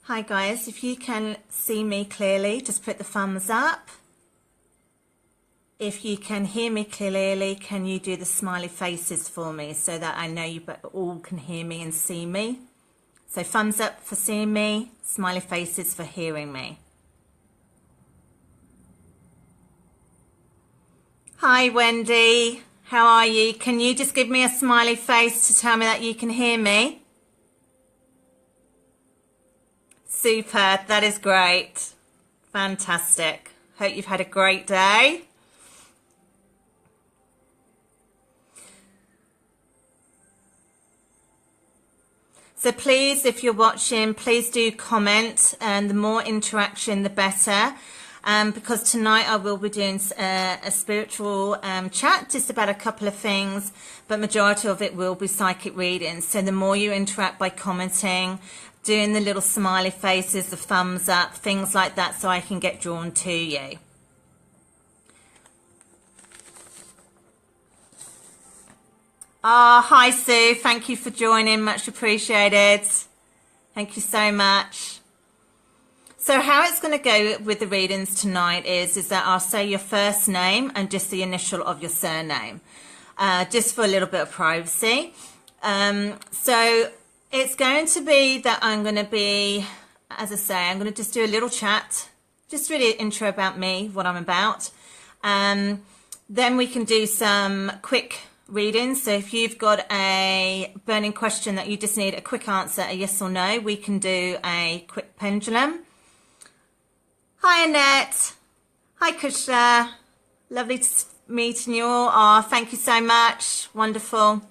Hi guys, if you can see me clearly, just put the thumbs up. If you can hear me clearly, can you do the smiley faces for me so that I know you all can hear me and see me? So thumbs up for seeing me, smiley faces for hearing me. Hi Wendy, how are you? Can you just give me a smiley face to tell me that you can hear me? Super, that is great. Fantastic. Hope you've had a great day. So please, if you're watching, please do comment, and the more interaction, the better. Because tonight I will be doing a spiritual chat, just about a couple of things, but majority of it will be psychic readings. So the more you interact by commenting, doing the little smiley faces, the thumbs up, things like that, so I can get drawn to you. Hi Sue, thank you for joining, much appreciated. Thank you so much. So how it's going to go with the readings tonight is that I'll say your first name and just the initial of your surname, just for a little bit of privacy. So it's going to be that I'm going to be, as I say, I'm going to just do a little chat, just really intro about me, what I'm about. Then we can do some quick readings. So if you've got a burning question that you just need a quick answer, a yes or no, we can do a quick pendulum. Hi Annette. Hi Kushla. Lovely meeting you all. Oh, thank you so much. Wonderful.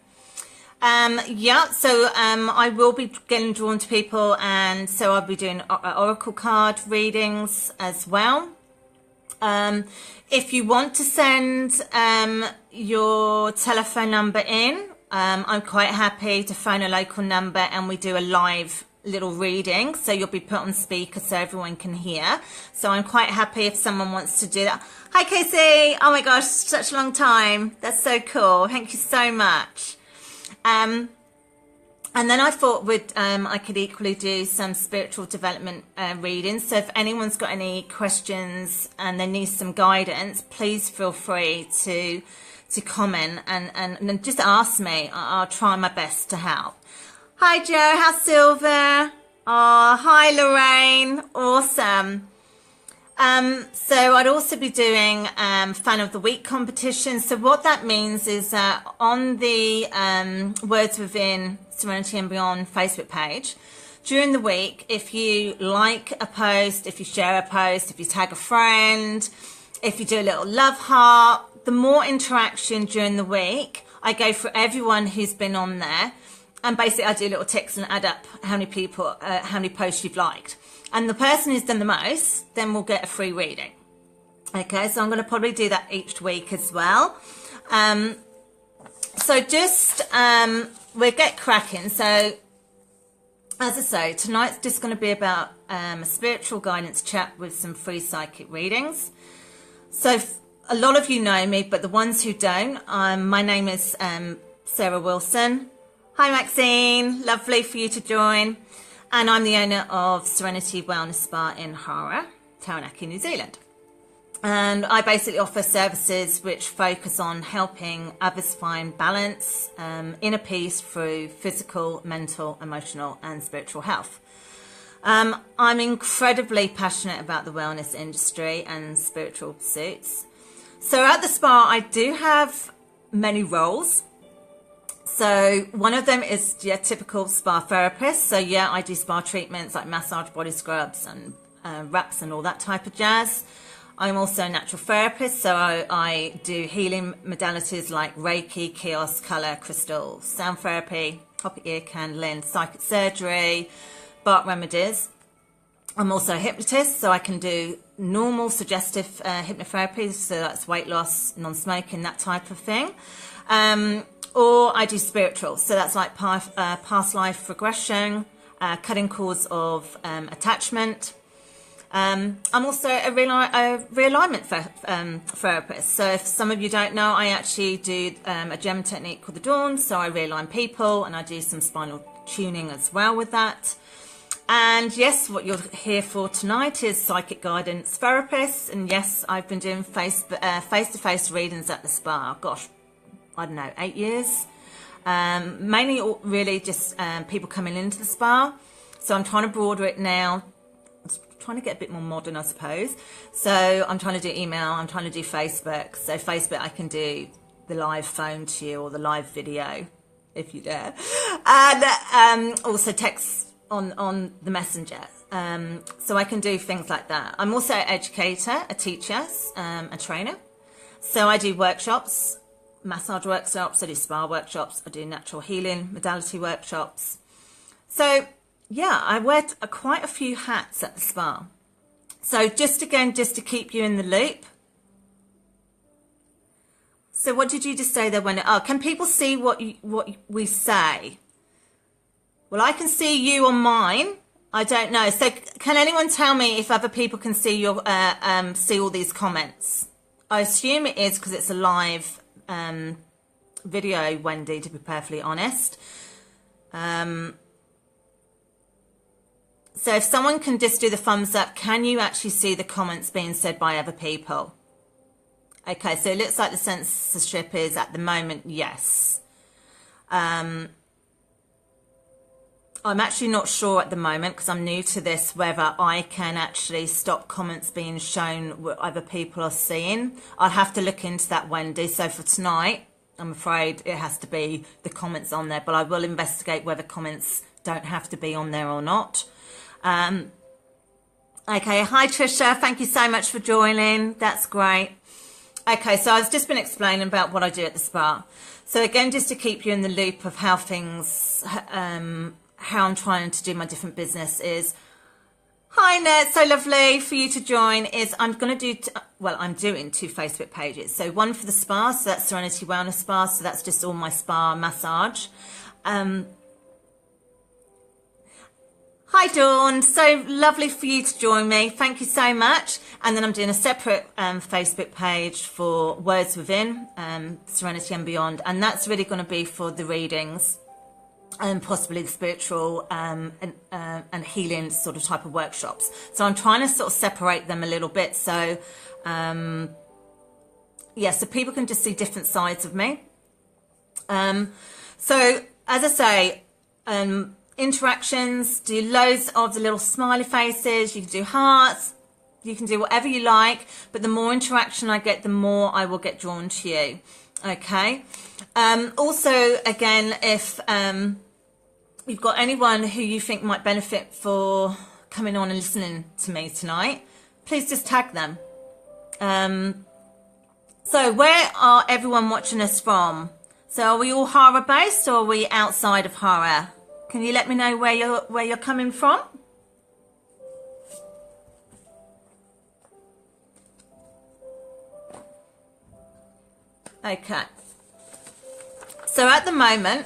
I will be getting drawn to people, and so I'll be doing oracle card readings as well. If you want to send your telephone number in, I'm quite happy to phone a local number and we do a live little reading, so you'll be put on speaker so everyone can hear. So I'm quite happy if someone wants to do that. Hi Casey. Oh my gosh, such a long time. That's so cool. Thank you so much. And then I thought I could equally do some spiritual development readings. So if anyone's got any questions and they need some guidance, please feel free to comment and just ask me. I'll try my best to help. Hi Joe, how's Silver? Oh, hi Lorraine, awesome. So I'd also be doing Fan of the Week competition. So what that means is that on the Words Within Serenity and Beyond Facebook page, during the week, if you like a post, if you share a post, if you tag a friend, if you do a little love heart, the more interaction during the week, I go for everyone who's been on there. And basically I do little ticks and add up how many people, how many posts you've liked. And the person who's done the most, then will get a free reading. Okay, so I'm going to probably do that each week as well. So just, we'll get cracking. So, as I say, tonight's just going to be about a spiritual guidance chat with some free psychic readings. So a lot of you know me, but the ones who don't, my name is Sarah Wilson. Hi Maxine, lovely for you to join. And I'm the owner of Serenity Wellness Spa in Hara, Taranaki, New Zealand. And I basically offer services which focus on helping others find balance, inner peace through physical, mental, emotional and spiritual health. I'm incredibly passionate about the wellness industry and spiritual pursuits. So at the spa, I do have many roles. So one of them is typical spa therapist. So I do spa treatments like massage, body scrubs and wraps and all that type of jazz. I'm also a natural therapist. So I do healing modalities like Reiki, Kiosk, color, crystal, sound therapy, copper ear candling, psychic surgery, bark remedies. I'm also a hypnotist. So I can do normal suggestive hypnotherapy. So that's weight loss, non-smoking, that type of thing. Or I do spiritual, so that's like past life regression, cutting cords of attachment. I'm also a realignment therapist. So if some of you don't know, I actually do a gem technique called the Dawn. So I realign people and I do some spinal tuning as well with that. And yes, what you're here for tonight is psychic guidance therapists. And yes, I've been doing face-to-face readings at the spa. Gosh, I don't know, 8 years. Mainly really just people coming into the spa. So I'm trying to broaden it now. I'm trying to get a bit more modern, I suppose. So I'm trying to do email, I'm trying to do Facebook. So Facebook, I can do the live phone to you or the live video, if you dare. And also text on the messenger. So I can do things like that. I'm also an educator, a teacher, a trainer. So I do workshops, massage workshops, I do spa workshops, I do natural healing modality workshops. So yeah, I wear quite a few hats at the spa. So just to keep you in the loop. So what did you just say there when, oh, can people see what we say? Well, I can see you on mine. I don't know. So can anyone tell me if other people can see your see all these comments? I assume it is because it's a live video, Wendy, to be perfectly honest. So if someone can just do the thumbs up, can you actually see the comments being said by other people? Okay, so it looks like the censorship is at the moment, yes. I'm actually not sure at the moment because I'm new to this whether I can actually stop comments being shown what other people are seeing. I'll have to look into that, Wendy. So for tonight, I'm afraid it has to be the comments on there, but I will investigate whether comments don't have to be on there or not. Okay, hi Trisha, thank you so much for joining. That's great. Okay, so I've just been explaining about what I do at the spa. So again, just to keep you in the loop of how things, how I'm trying to do my different business is, hi Ned, so lovely for you to join, is I'm going to do, I'm doing 2 Facebook pages. So one for the spa, so that's Serenity Wellness Spa, so that's just all my spa massage. Hi Dawn, so lovely for you to join me. Thank you so much. And then I'm doing a separate Facebook page for Words Within, Serenity and Beyond. And that's really going to be for the readings and possibly the spiritual and healing sort of type of workshops. So I'm trying to sort of separate them a little bit. So, yeah, so people can just see different sides of me. So as I say, interactions, do loads of the little smiley faces, you can do hearts, you can do whatever you like, but the more interaction I get, the more I will get drawn to you. Okay. Also, again, if you've got anyone who you think might benefit for coming on and listening to me tonight, please just tag them. So where are everyone watching us from? So are we all Hara based or are we outside of Hara? Can you let me know where you're coming from? Okay. So at the moment,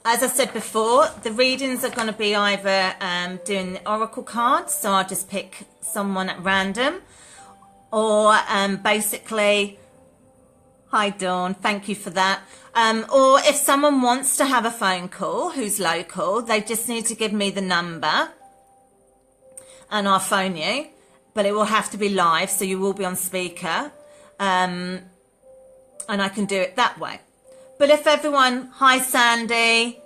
as I said before, the readings are going to be either doing the oracle cards, so I'll just pick someone at random, or basically, hi Dawn, thank you for that. Or if someone wants to have a phone call who's local, they just need to give me the number and I'll phone you, but it will have to be live, so you will be on speaker, and I can do it that way. But if everyone, hi Sandy,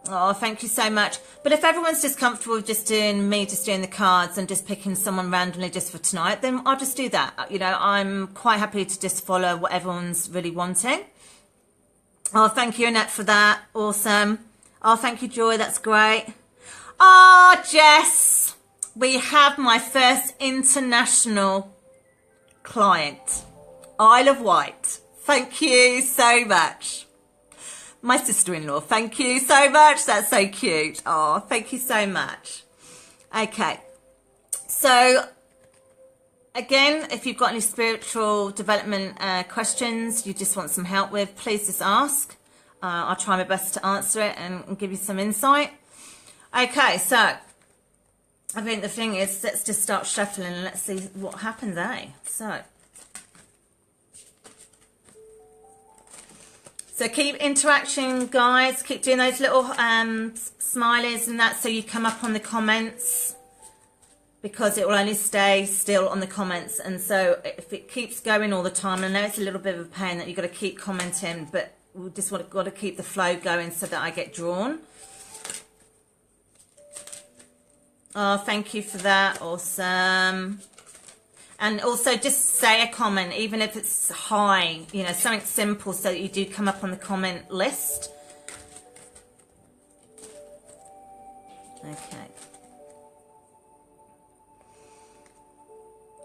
oh thank you so much. But if everyone's just comfortable with just doing the cards and just picking someone randomly just for tonight, then I'll just do that. You know, I'm quite happy to just follow what everyone's really wanting. Oh, thank you, Annette, for that. Awesome. Oh, thank you, Joy. That's great. Oh, Jess, we have my first international client, Isle of Wight. Thank you so much. My sister-in-law, thank you so much. That's so cute. Oh, thank you so much. Okay. So, again, if you've got any spiritual development questions you just want some help with, please just ask. I'll try my best to answer it and give you some insight. Okay, so I think the thing is, let's just start shuffling and let's see what happens, eh? So, So keep interaction, guys. Keep doing those little smileys and that so you come up on the comments, because it will only stay still on the comments. And so if it keeps going all the time, I know it's a little bit of a pain that you've got to keep commenting, but we just got to keep the flow going so that I get drawn. Oh, thank you for that. Awesome. And also just say a comment, even if it's high, you know, something simple so that you do come up on the comment list. Okay.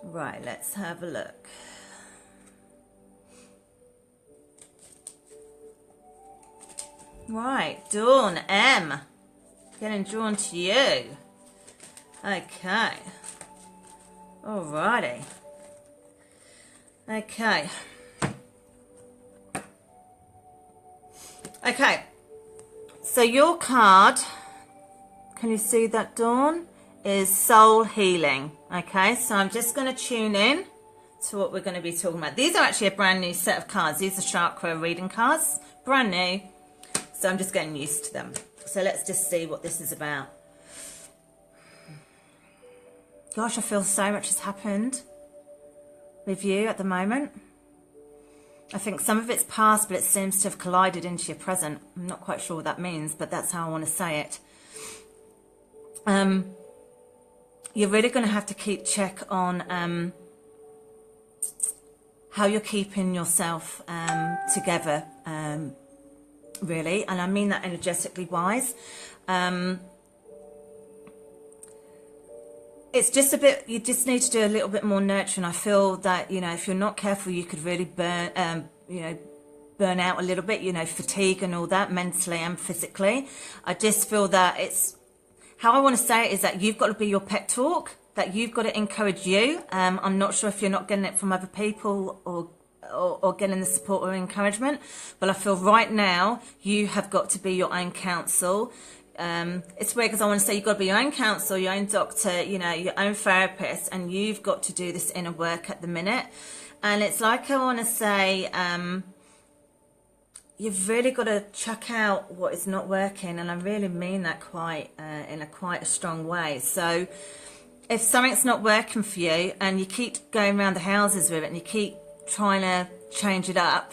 Right, let's have a look. Right, Dawn M. Getting drawn to you. Okay. Alrighty. Okay. Okay. So your card, can you see that, Dawn? Is soul healing. Okay, so I'm just going to tune in to what we're going to be talking about. These are actually a brand new set of cards. These are chakra reading cards, brand new. So I'm just getting used to them. So let's just see what this is about. Gosh, I feel so much has happened with you at the moment. I think some of it's past, but it seems to have collided into your present. I'm not quite sure what that means, but that's how I want to say it. You're really going to have to keep check on how you're keeping yourself together, really. And I mean that energetically wise. It's just a bit, you just need to do a little bit more nurturing. I feel that, you know, if you're not careful, you could really burn out a little bit, you know, fatigue and all that, mentally and physically. I just feel that it's, how I want to say it is that you've got to be your pet talk, that you've got to encourage you. I'm not sure if you're not getting it from other people or getting the support or encouragement, but I feel right now you have got to be your own counsel. It's weird because I want to say you've got to be your own counsel, your own doctor, you know, your own therapist, and you've got to do this inner work at the minute. And it's like I want to say, you've really got to chuck out what is not working, and I really mean that quite in a quite a strong way. So if something's not working for you and you keep going around the houses with it and you keep trying to change it up,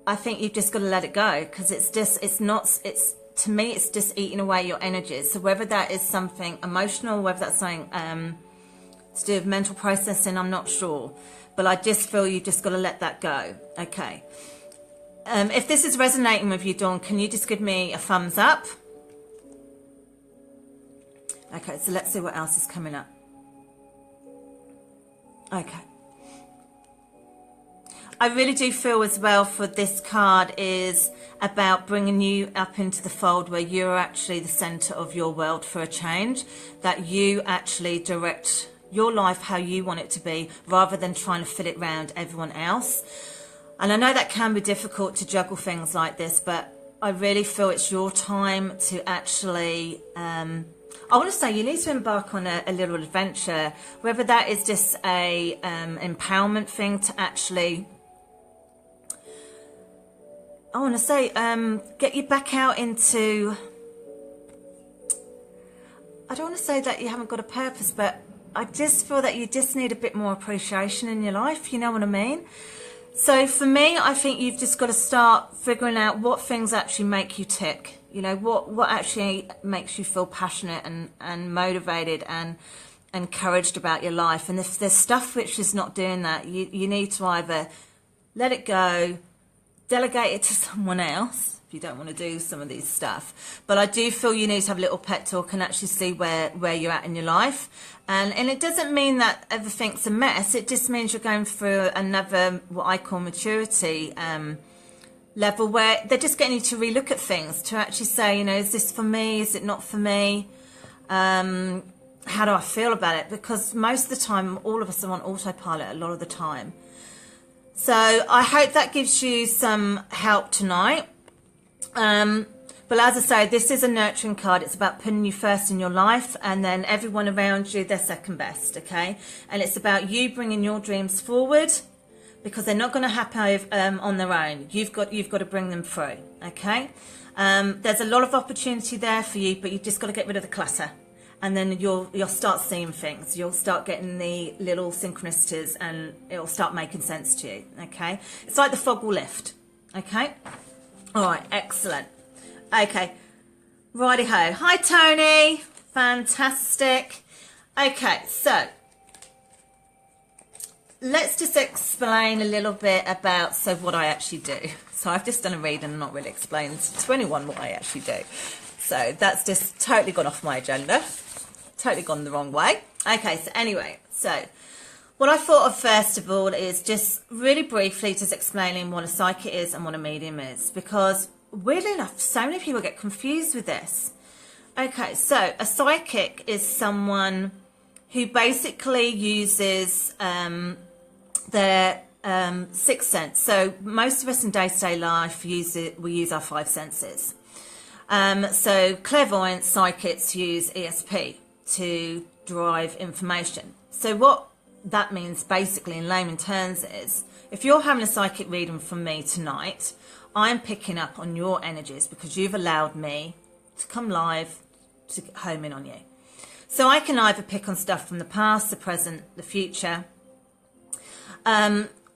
I think you've just got to let it go, because to me it's just eating away your energies. So whether that is something emotional, whether that's something to do with mental processing, I'm not sure, but I just feel you've just got to let that go. Okay. If this is resonating with you, Dawn, can you just give me a thumbs up? Okay, so let's see what else is coming up. Okay. I really do feel as well for this card is about bringing you up into the fold where you're actually the center of your world for a change, that you actually direct your life how you want it to be rather than trying to fit it around everyone else. And I know that can be difficult to juggle things like this, but I really feel it's your time to actually, I want to say you need to embark on a little adventure, whether that is just a empowerment thing to actually, I want to say, get you back out into, I don't want to say that you haven't got a purpose, but I just feel that you just need a bit more appreciation in your life, you know what I mean? So for me, I think you've just got to start figuring out what things actually make you tick. You know, what actually makes you feel passionate and motivated and encouraged about your life. And if there's stuff which is not doing that, you need to either let it go, delegate it to someone else if you don't want to do some of these stuff. But I do feel you need to have a little pet talk and actually see where you're at in your life. And it doesn't mean that everything's a mess. It just means you're going through another, what I call maturity level, where they're just getting you to relook at things, to actually say, you know, is this for me? Is it not for me? How do I feel about it? Because most of the time, all of us are on autopilot a lot of the time. So I hope that gives you some help tonight. But as I say, this is a nurturing card. It's about putting you first in your life, and then everyone around you, they're second best, okay? And it's about you bringing your dreams forward, because they're not going to happen on their own. You've got to bring them through. Okay. There's a lot of opportunity there for you, but you've just got to get rid of the clutter, and then you'll start seeing things. You'll start getting the little synchronicities, and it'll start making sense to you. Okay. It's like the fog will lift. Okay. All right. Excellent. Okay. Righty ho. Hi, Tony. Fantastic. Okay. So let's just explain a little bit about what I actually do. So I've just done a read and not really explained to anyone what I actually do. So that's just totally gone off my agenda. Totally gone the wrong way. Okay, so anyway, so what I thought of first of all is just really briefly just explaining what a psychic is and what a medium is, because weirdly enough, so many people get confused with this. Okay, so a psychic is someone who basically uses their sixth sense. So most of us in day-to-day life we use our five senses. So clairvoyant psychics use ESP to derive information. So what that means basically in layman terms is, if you're having a psychic reading from me tonight, I'm picking up on your energies because you've allowed me to come live to home in on you. So I can either pick on stuff from the past, the present, the future.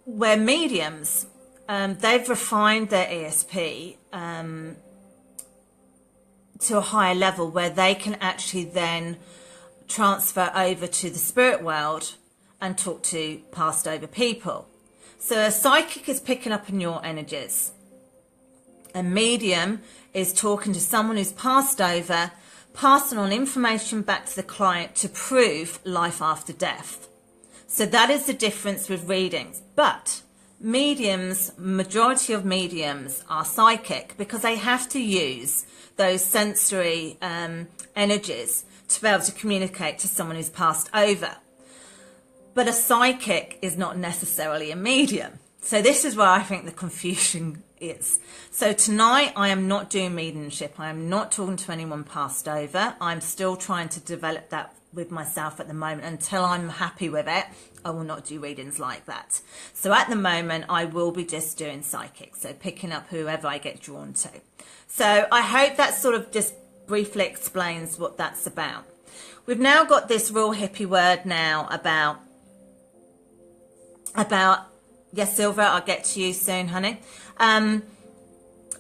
Where mediums, they've refined their ESP to a higher level where they can actually then transfer over to the spirit world and talk to passed over people. So a psychic is picking up on your energies. A medium is talking to someone who's passed over, passing on information back to the client to prove life after death. So that is the difference with readings. But mediums, majority of mediums are psychic because they have to use those sensory energies to be able to communicate to someone who's passed over. But a psychic is not necessarily a medium. So this is where I think the confusion is. So tonight I am not doing mediumship. I am not talking to anyone passed over. I'm still trying to develop that with myself at the moment. Until I'm happy with it, I will not do readings like that. So at the moment I will be just doing psychic, so picking up whoever I get drawn to. So I hope that sort of just briefly explains what that's about. We've now got this real hippie word now about yes, Silver, I'll get to you soon, honey.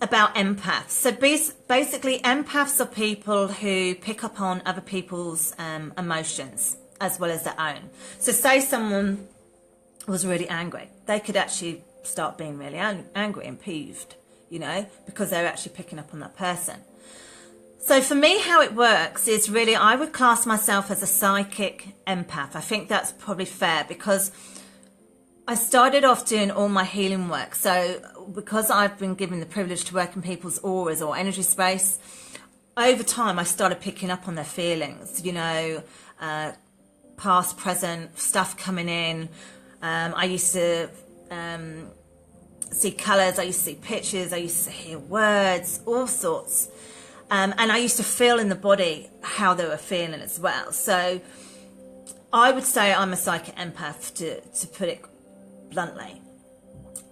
About empaths. So basically empaths are people who pick up on other people's emotions as well as their own. So say someone was really angry, they could actually start being really angry and peeved, you know, because they're actually picking up on that person. So for me, how it works is really, I would class myself as a psychic empath. I think that's probably fair because I started off doing all my healing work. So because I've been given the privilege to work in people's auras or energy space, over time I started picking up on their feelings, you know, past, present, stuff coming in. I used to see colours, I used to see pictures, I used to hear words, all sorts. And I used to feel in the body how they were feeling as well. So I would say I'm a psychic empath, to put it bluntly.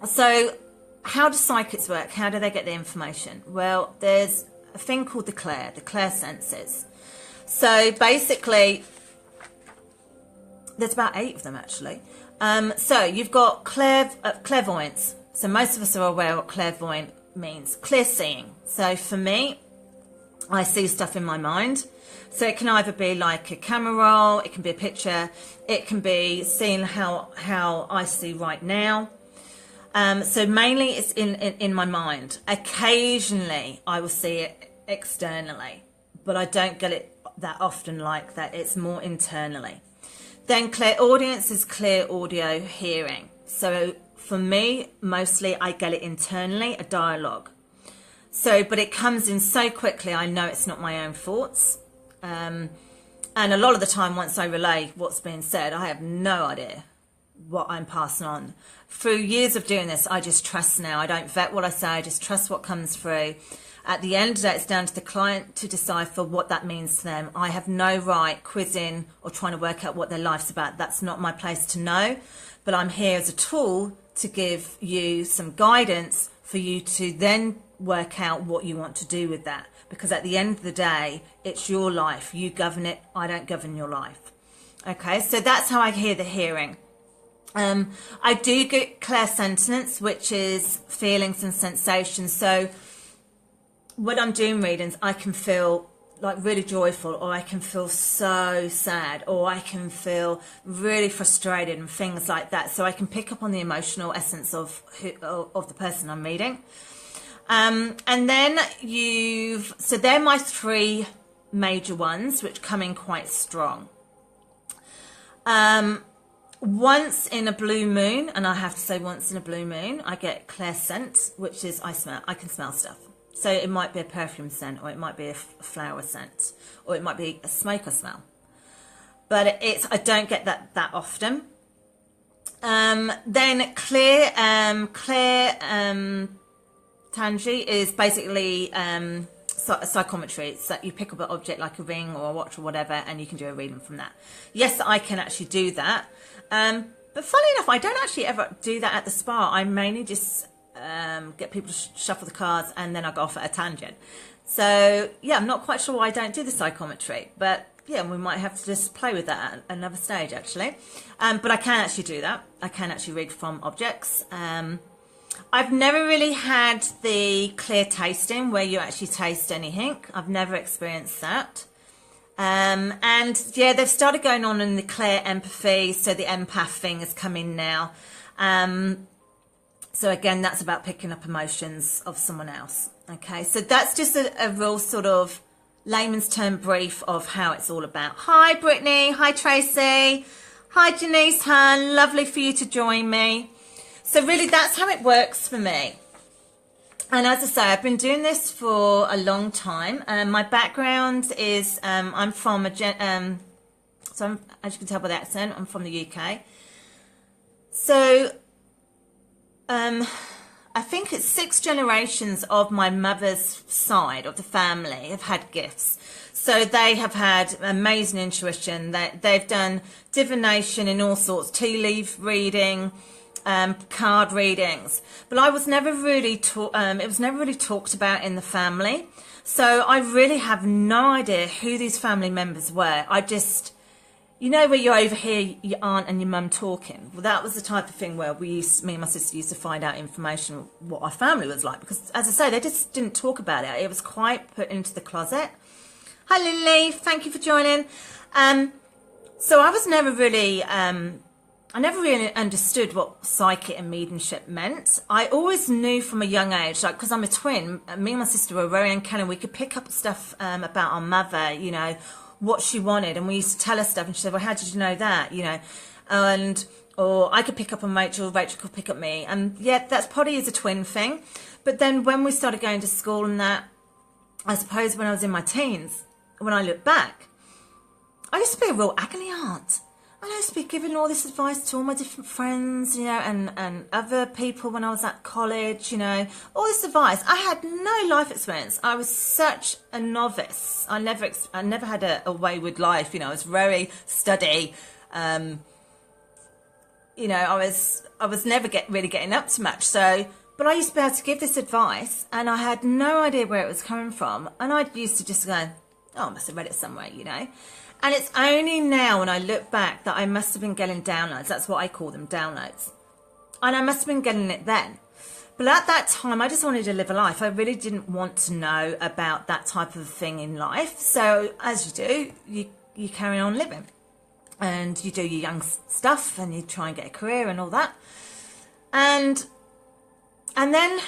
So how do psychics work? How do they get the information? Well, there's a thing called the clair senses. So basically, there's about 8 of them actually. So you've got clairvoyance. So most of us are aware what clairvoyant means. Clear seeing. So for me, I see stuff in my mind. So it can either be like a camera roll, it can be a picture, it can be seeing how I see right now. So mainly it's in my mind. Occasionally I will see it externally, but I don't get it that often like that. It's more internally. Then clairaudience is clear audio hearing. So for me, mostly I get it internally, a dialogue. So, but it comes in so quickly, I know it's not my own thoughts. And a lot of the time, once I relay what's being said, I have no idea what I'm passing on. Through years of doing this, I just trust now. I don't vet what I say, I just trust what comes through. At the end of the day, it's down to the client to decipher what that means to them. I have no right quizzing or trying to work out what their life's about. That's not my place to know. But I'm here as a tool to give you some guidance for you to then work out what you want to do with that. Because at the end of the day, it's your life. You govern it. I don't govern your life. Okay, so that's how I hear the hearing. I do get clairsentience, which is feelings and sensations. So when I'm doing readings, I can feel like really joyful, or I can feel so sad, or I can feel really frustrated and things like that. So I can pick up on the emotional essence of the person I'm reading. And then so they're my three major ones, which come in quite strong. Once in a blue moon, and I have to say once in a blue moon, I get clairsent, which is I can smell stuff. So it might be a perfume scent, or it might be a flower scent, or it might be a smoker smell. But I don't get that often. Then clear tangi is basically psychometry. It's that you pick up an object like a ring or a watch or whatever, and you can do a reading from that. Yes, I can actually do that. But funnily enough, I don't actually ever do that at the spa. I mainly just get people to shuffle the cards, and then I go off at a tangent. So yeah, I'm not quite sure why I don't do the psychometry, but yeah, we might have to just play with that at another stage actually. But I can actually do that. I can actually read from objects. I've never really had the clear tasting where you actually taste anything. I've never experienced that. And yeah, they've started going on in the clear empathy, so the empath thing has come in now. So again, that's about picking up emotions of someone else. Okay, so that's just a real sort of layman's term brief of how it's all about. Hi Brittany, hi Tracy, hi Janice Han, lovely for you to join me. So really that's how it works for me. And as I say, I've been doing this for a long time. My background is, I'm from as you can tell by the accent, I'm from the UK. So I think it's 6 generations of my mother's side of the family have had gifts. So they have had amazing intuition. They've done divination in all sorts, tea leaf reading, card readings, but I was never really it was never really talked about in the family. So I really have no idea who these family members were. I just, you know, where you overhear your aunt and your mum talking. Well, that was the type of thing where me and my sister used to find out information what our family was like, because as I say, they just didn't talk about it. It was quite put into the closet. Hi Lily, thank you for joining. So I was never really I never really understood what psychic and mediumship meant. I always knew from a young age, like, because I'm a twin, me and my sister were very uncanny. We could pick up stuff about our mother, you know, what she wanted, and we used to tell her stuff, and she said, well, how did you know that, you know? Or I could pick up on Rachel could pick up me. And yeah, that's probably is a twin thing. But then when we started going to school and that, I suppose when I was in my teens, when I look back, I used to be a real agony aunt. I used to be giving all this advice to all my different friends, you know, and other people when I was at college, you know, all this advice. I had no life experience. I was such a novice. I never had a wayward life, you know. I was very steady. You know, I was never really getting up to much. So, but I used to be able to give this advice, and I had no idea where it was coming from. And I used to just go, oh, I must have read it somewhere, you know. And it's only now when I look back that I must have been getting downloads. That's what I call them, downloads. And I must have been getting it then. But at that time, I just wanted to live a life. I really didn't want to know about that type of thing in life. So as you do, you carry on living. And you do your young stuff, and you try and get a career and all that. And then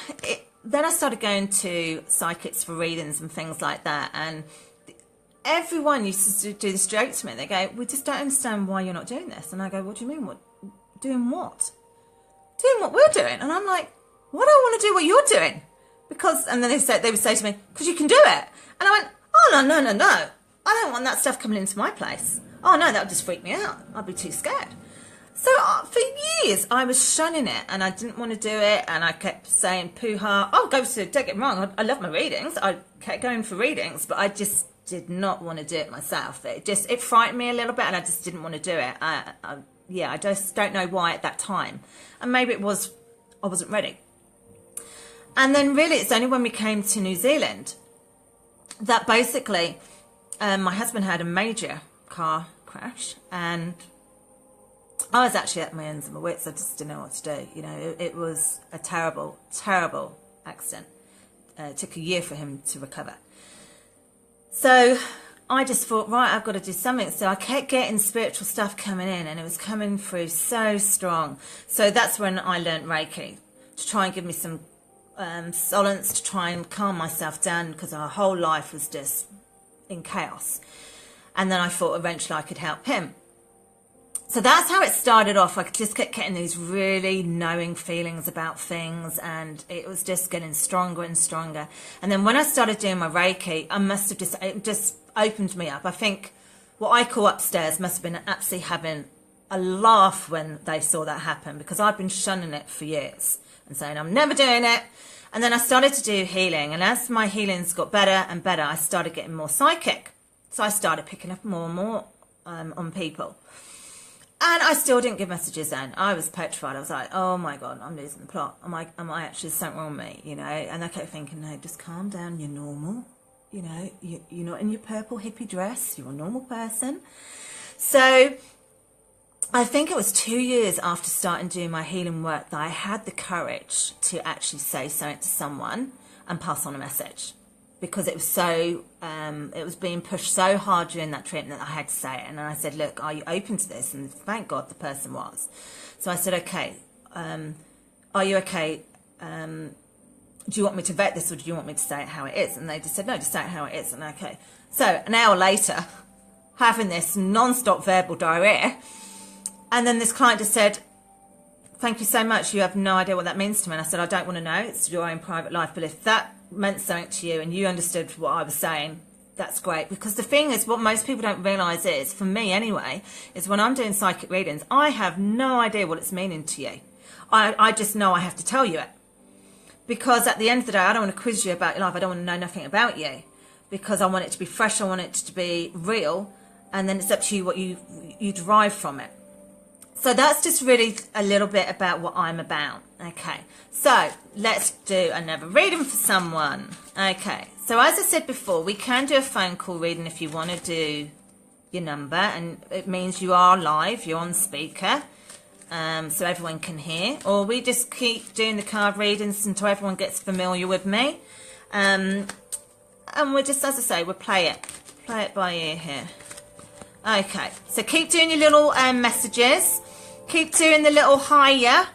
I started going to psychics for readings and things like that. And everyone used to do this joke to me. They go, we just don't understand why you're not doing this. And I go, what do you mean? Doing what? Doing what we're doing. And I'm like, why do I want to do what you're doing? And then they would say to me, because you can do it. And I went, oh, no. I don't want that stuff coming into my place. Oh, no, that would just freak me out. I'd be too scared. So for years, I was shunning it, and I didn't want to do it. And I kept saying, poo-ha, don't get me wrong, I love my readings. I kept going for readings, but I just did not want to do it myself. It frightened me a little bit, and I just didn't want to do it. yeah, I just don't know why at that time. And maybe it was I wasn't ready. And then really it's only when we came to New Zealand that basically my husband had a major car crash, and I was actually at my ends of my wits. I just didn't know what to do. You know, it was a terrible, terrible accident. It took a year for him to recover. So I just thought, right, I've got to do something. So I kept getting spiritual stuff coming in, and it was coming through so strong. So that's when I learned Reiki, to try and give me some solace, to try and calm myself down, because our whole life was just in chaos. And then I thought eventually I could help him. So that's how it started off. I just kept getting these really knowing feelings about things, and it was just getting stronger and stronger. And then when I started doing my Reiki, I must have it just opened me up. I think what I call upstairs must have been absolutely having a laugh when they saw that happen, because I've been shunning it for years and saying I'm never doing it. And then I started to do healing, and as my healings got better and better, I started getting more psychic. So I started picking up more and more on people. And I still didn't give messages then. I was petrified. I was like, oh my God, I'm losing the plot. Am I actually something wrong with me? You know? And I kept thinking, no, just calm down. You're normal. You know, you're not in your purple hippie dress. You're a normal person. So I think it was 2 years after starting doing my healing work that I had the courage to actually say something to someone and pass on a message. Because it was so, it was being pushed so hard during that treatment that I had to say it. And I said, look, are you open to this? And thank God the person was. So I said, okay, are you okay? Do you want me to vet this, or do you want me to say it how it is? And they just said, no, just say it how it is. And okay. So an hour later, having this non-stop verbal diarrhea. And then this client just said, thank you so much. You have no idea what that means to me. And I said, I don't want to know. It's your own private life. But if that meant something to you and you understood what I was saying, that's great. Because the thing is, what most people don't realise is, for me anyway, is when I'm doing psychic readings, I have no idea what it's meaning to you. I just know I have to tell you it. Because at the end of the day, I don't want to quiz you about your life. I don't want to know nothing about you. Because I want it to be fresh. I want it to be real. And then it's up to you what you derive from it. So that's just really a little bit about what I'm about. Okay, so let's do another reading for someone. Okay, so as I said before, we can do a phone call reading if you want to do your number, and it means you are live, you're on speaker, so everyone can hear. Or we just keep doing the card readings until everyone gets familiar with me. And we're just, as I say, we'll play it by ear here. Okay, so keep doing your little messages. Keep doing the little higher,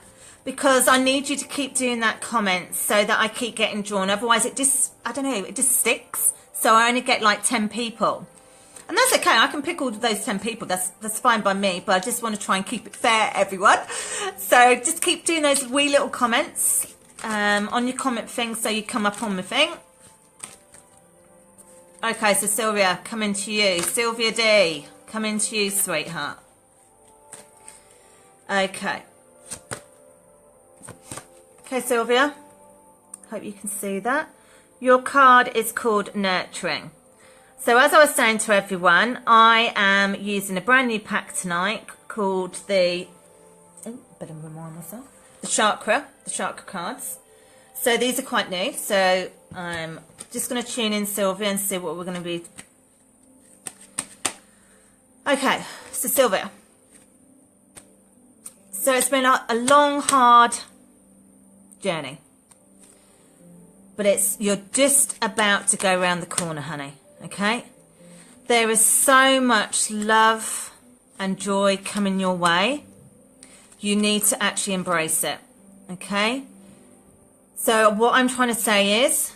because I need you to keep doing that comment so that I keep getting drawn. Otherwise it just, I don't know, it just sticks. So I only get like 10 people. And that's okay. I can pick all of those 10 people. That's fine by me. But I just want to try and keep it fair, everyone. So just keep doing those wee little comments on your comment thing so you come up on my thing. Okay, so Sylvia, coming to you. Sylvia D, coming to you, sweetheart. Okay. Okay, Sylvia. Hope you can see that. Your card is called Nurturing. So as I was saying to everyone, I am using a brand new pack tonight called the... Oh, better remind myself. The chakra cards. So these are quite new. So I'm just going to tune in, Sylvia, and see what we're going to be... Okay, so Sylvia. So it's been a long, hard journey. But you're just about to go around the corner, honey. Okay? There is so much love and joy coming your way. You need to actually embrace it. Okay? So what I'm trying to say is,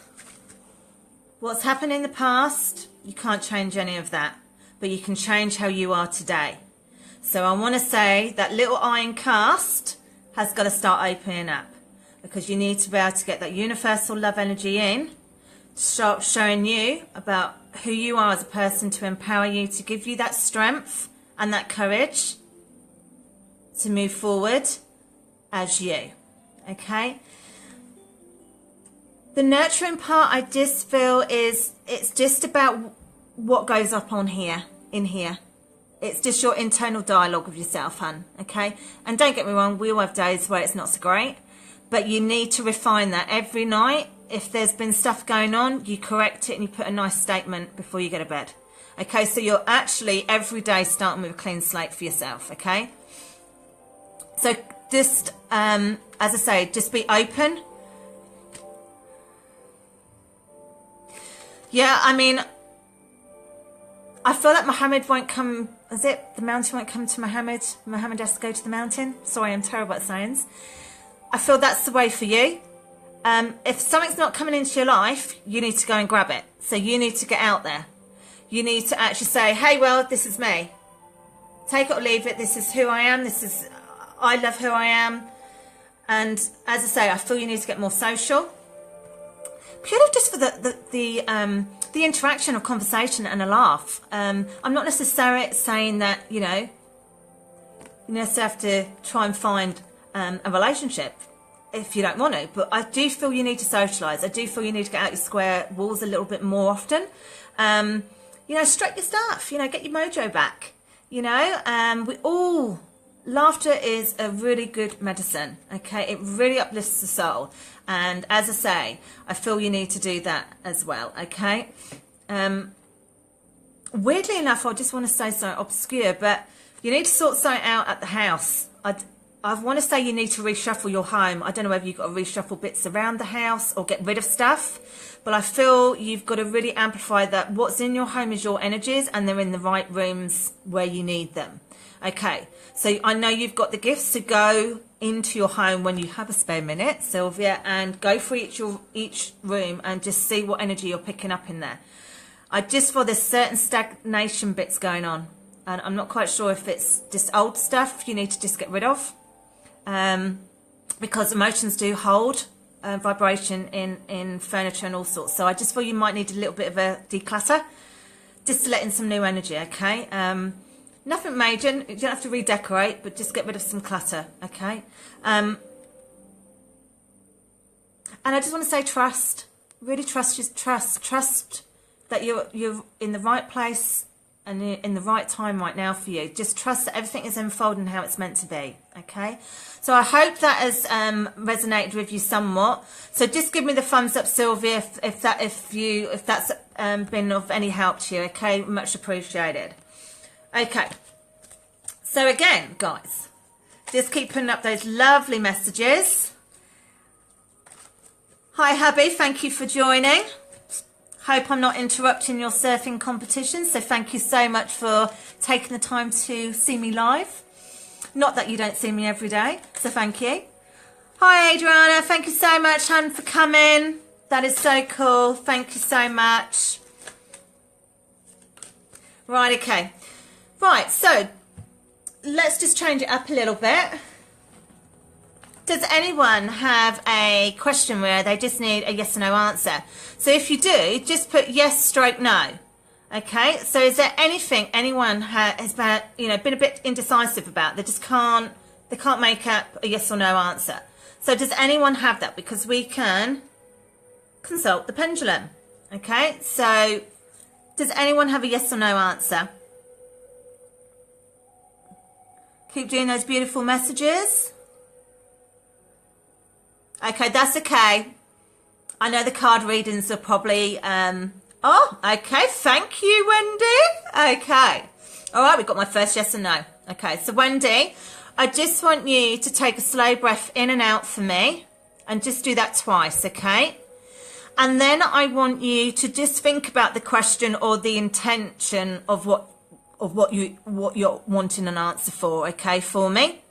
what's happened in the past, you can't change any of that. But you can change how you are today. So I want to say that little iron cast has got to start opening up, because you need to be able to get that universal love energy in, to start showing you about who you are as a person, to empower you, to give you that strength and that courage to move forward as you. Okay? The nurturing part, I just feel, is it's just about what goes up on here, in here. It's just your internal dialogue with yourself, hun, okay? And don't get me wrong, we all have days where it's not so great, but you need to refine that every night. If there's been stuff going on, you correct it and you put a nice statement before you go to bed. Okay, so you're actually every day starting with a clean slate for yourself, okay? So just, as I say, just be open. Yeah, I mean, I feel like Muhammad won't come. Is it the mountain won't come to Muhammad? Muhammad has to go to the mountain. Sorry, I'm terrible at sayings. I feel that's the way for you. If something's not coming into your life, you need to go and grab it. So you need to get out there. You need to actually say, hey, well, this is me. Take it or leave it. This is who I am. I love who I am. And as I say, I feel you need to get more social. Purely just for the interaction of conversation and a laugh. I'm not necessarily saying that, you necessarily have to try and find a relationship if you don't want to, but I do feel you need to socialise. I do feel you need to get out your square walls a little bit more often. Straight your stuff, get your mojo back. Laughter is a really good medicine, okay? It really uplifts the soul. And as I say, I feel you need to do that as well, okay? Weirdly enough, I just want to say something obscure, but you need to sort something out at the house. I want to say you need to reshuffle your home. I don't know whether you've got to reshuffle bits around the house or get rid of stuff, but I feel you've got to really amplify that what's in your home is your energies and they're in the right rooms where you need them. Okay, so I know you've got the gifts to go into your home when you have a spare minute, Sylvia, and go for each room and just see what energy you're picking up in there. I just feel there's certain stagnation bits going on, and I'm not quite sure if it's just old stuff you need to just get rid of. Because emotions do hold vibration in furniture and all sorts. So I just feel you might need a little bit of a declutter just to let in some new energy, okay? Nothing major. You don't have to redecorate, but just get rid of some clutter, okay? And I just want to say trust. Really trust. Just trust that you're in the right place and in the right time right now for you. Just trust that everything is unfolding how it's meant to be, okay? So I hope that has resonated with you somewhat. So just give me the thumbs up, Sylvia, if that's been of any help to you, okay? Much appreciated. Okay. So again, guys, just keep putting up those lovely messages. Hi, hubby. Thank you for joining. Hope I'm not interrupting your surfing competition. So thank you so much for taking the time to see me live. Not that you don't see me every day, so thank you. Hi, Adriana. Thank you so much, hun, for coming. That is so cool. Thank you so much. Right, okay. Right, so let's just change it up a little bit. Does anyone have a question where they just need a yes or no answer? So if you do, just put yes stroke no. Okay, so is there anything anyone has been a bit indecisive about? They can't make up a yes or no answer. So does anyone have that? Because we can consult the pendulum. Okay, so does anyone have a yes or no answer? Keep doing those beautiful messages. Okay, that's okay. I know the card readings are probably... Oh, okay. Thank you, Wendy. Okay. All right, we've got my first yes and no. Okay, so Wendy, I just want you to take a slow breath in and out for me and just do that twice, okay? And then I want you to just think about the question or the intention of what you're wanting an answer for, okay, for me.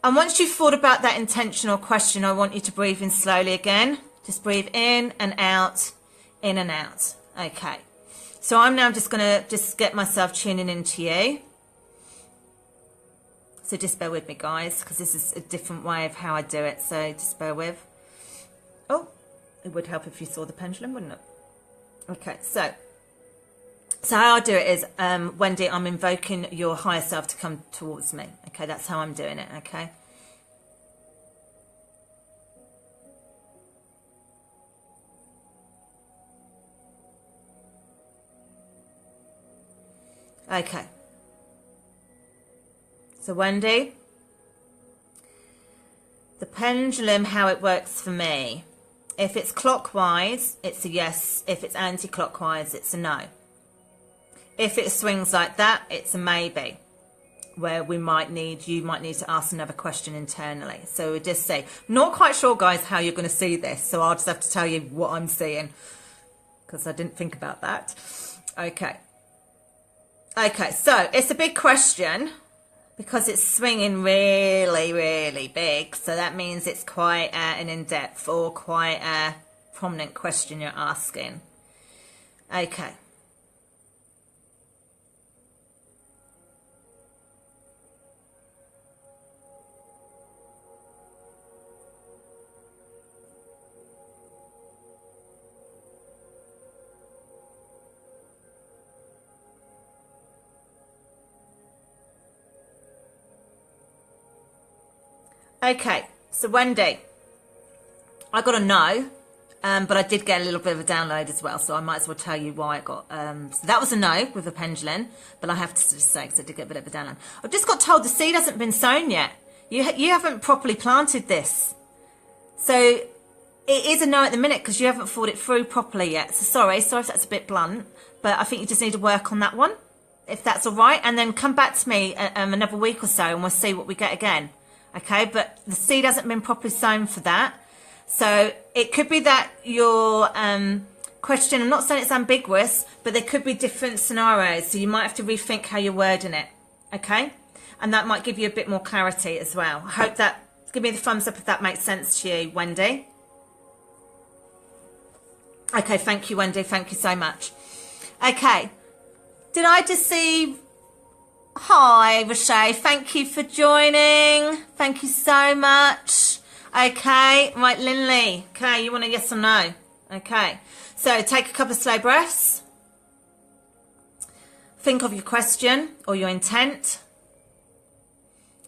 And once you've thought about that intention or question, I want you to breathe in slowly again. Just breathe in and out, in and out. Okay. So I'm now just going to get myself tuning into you. So just bear with me, guys, because this is a different way of how I do it. So just bear with. Oh, it would help if you saw the pendulum, wouldn't it? Okay, so how I do it is, Wendy, I'm invoking your higher self to come towards me. Okay, that's how I'm doing it, okay? Okay. So Wendy, the pendulum, how it works for me. If it's clockwise, it's a yes. If it's anti-clockwise, it's a no. If it swings like that, it's a maybe, where you might need to ask another question internally. So we just say, not quite sure, guys, how you're going to see this. So I'll just have to tell you what I'm seeing, because I didn't think about that. Okay. Okay, so it's a big question because it's swinging really, really big. So that means it's quite an in-depth or quite a prominent question you're asking. Okay. Okay, so Wendy, I got a no, but I did get a little bit of a download as well, so I might as well tell you why I got. So that was a no with a pendulum, but I have to just say, because I did get a bit of a download. I've just got told the seed hasn't been sown yet. You haven't properly planted this. So it is a no at the minute because you haven't thought it through properly yet. So sorry if that's a bit blunt, but I think you just need to work on that one, if that's all right, and then come back to me another week or so and we'll see what we get again. Okay, but the seed hasn't been properly sown for that. So it could be that your question, I'm not saying it's ambiguous, but there could be different scenarios. So you might have to rethink how you're wording it. Okay, and that might give you a bit more clarity as well. I hope that, give me the thumbs up if that makes sense to you, Wendy. Okay, thank you, Wendy. Thank you so much. Okay, did I just see... Hi, Rashay. Thank you for joining. Thank you so much. Okay. Right, Linley. Okay, you want a yes or no? Okay. So take a couple of slow breaths. Think of your question or your intent.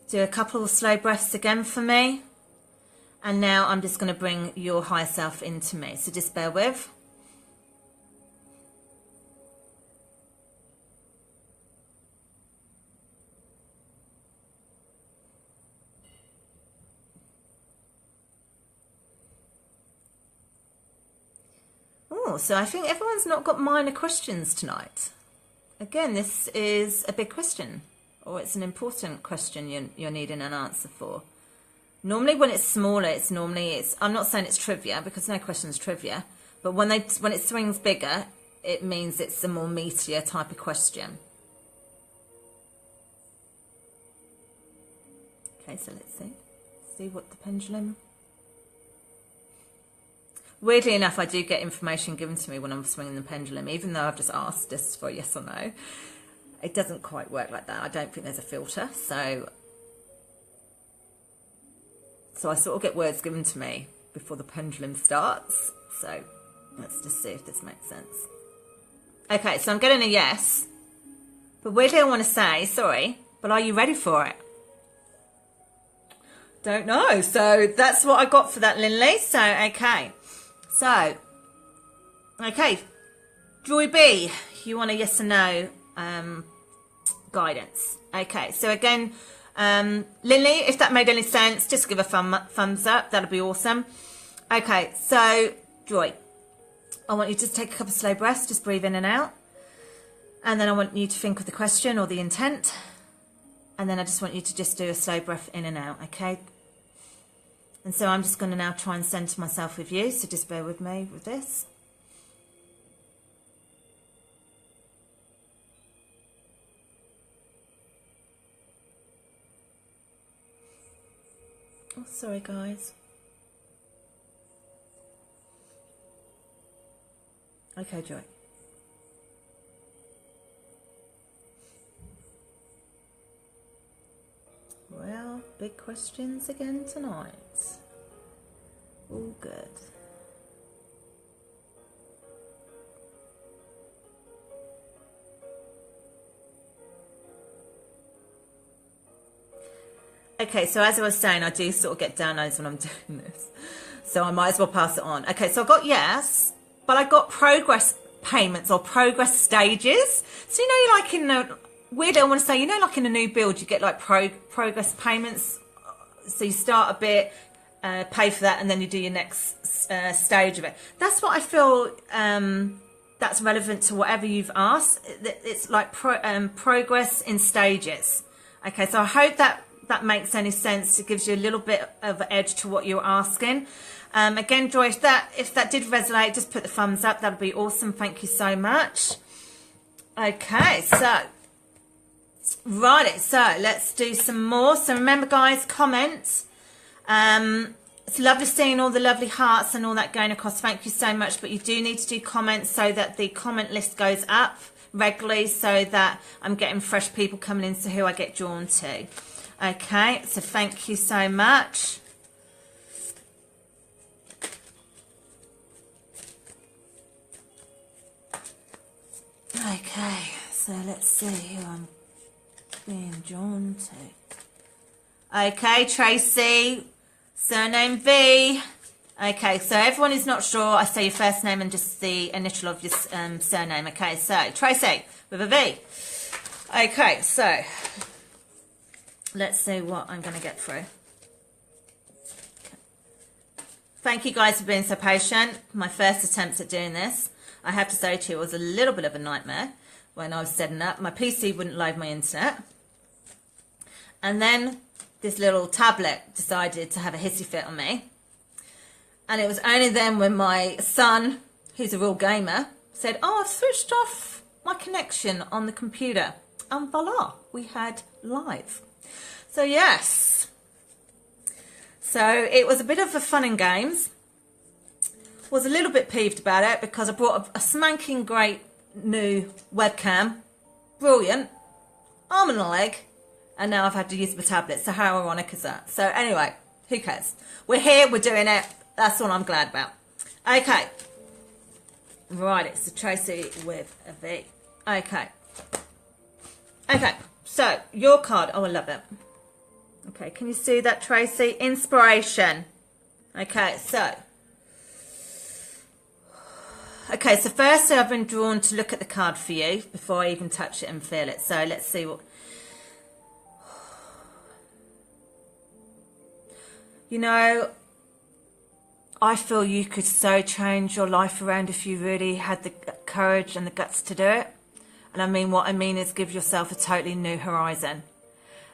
Do a couple of slow breaths again for me. And now I'm just going to bring your higher self into me. So just bear with. Oh, so I think everyone's not got minor questions tonight. Again, this is a big question, or it's an important question you're needing an answer for. Normally when it's smaller, I'm not saying it's trivia, because no question is trivia, but when it swings bigger, it means it's a more meatier type of question. Okay, so let's see what the pendulum... Weirdly enough, I do get information given to me when I'm swinging the pendulum, even though I've just asked just for a yes or no. It doesn't quite work like that. I don't think there's a filter. So I sort of get words given to me before the pendulum starts. So let's just see if this makes sense. Okay, so I'm getting a yes. But weirdly I want to say, sorry, but are you ready for it? Don't know. So that's what I got for that, Linley. So, okay. So, okay, Joy B, you want a yes or no guidance. Okay, so again, Lily, if that made any sense, just give a thumbs up. That'll be awesome. Okay, so Joy, I want you to just take a couple of slow breaths, just breathe in and out. And then I want you to think of the question or the intent. And then I just want you to just do a slow breath in and out, okay? And so I'm just going to now try and center myself with you. So just bear with me with this. Oh, sorry, guys. Okay, Joy. Well, big questions again tonight. All good. Okay, so as I was saying, I do sort of get downloads when I'm doing this. So I might as well pass it on. Okay, so I got yes, but I got progress payments or progress stages. So, you know, you're like in weird, I want to say, you know, like in a new build, you get like progress payments. So you start a bit, pay for that, and then you do your next stage of it. That's what I feel that's relevant to whatever you've asked. It's like progress in stages. Okay, so I hope that makes any sense. It gives you a little bit of edge to what you're asking. Again, Joy, if that did resonate, just put the thumbs up. That'd be awesome. Thank you so much. Okay, so righty, so let's do some more. So remember, guys, comment. It's lovely seeing all the lovely hearts and all that going across. Thank you so much. But you do need to do comments so that the comment list goes up regularly, so that I'm getting fresh people coming in, so who I get drawn to. Okay, so thank you so much. Okay, so let's see who I'm being drawn to. Okay, Tracy, surname V. Okay, so everyone is not sure, I say your first name and just the initial of your surname. Okay, so Tracy with a V. Okay, so let's see what I'm going to get through. Thank you guys for being so patient. My first attempt at doing this, I have to say to you, it was a little bit of a nightmare when I was setting up. My PC wouldn't load my internet. And then this little tablet decided to have a hissy fit on me. And it was only then when my son, who's a real gamer, said, oh, I've switched off my connection on the computer. And voila, we had live. So yes. So it was a bit of a fun and games. Was a little bit peeved about it because I brought a smanking great new webcam. Brilliant. Arm and a leg. And now I've had to use the tablet. So how ironic is that? So anyway, who cares? We're here, we're doing it. That's what I'm glad about. Okay. Right, it's the Tracy with a V. Okay. Okay, so your card. Oh, I love it. Okay, can you see that, Tracy? Inspiration. Okay, so. Okay, so firstly, I've been drawn to look at the card for you before I even touch it and feel it. So let's see what. You know, I feel you could so change your life around if you really had the courage and the guts to do it. And I mean, what I mean is give yourself a totally new horizon.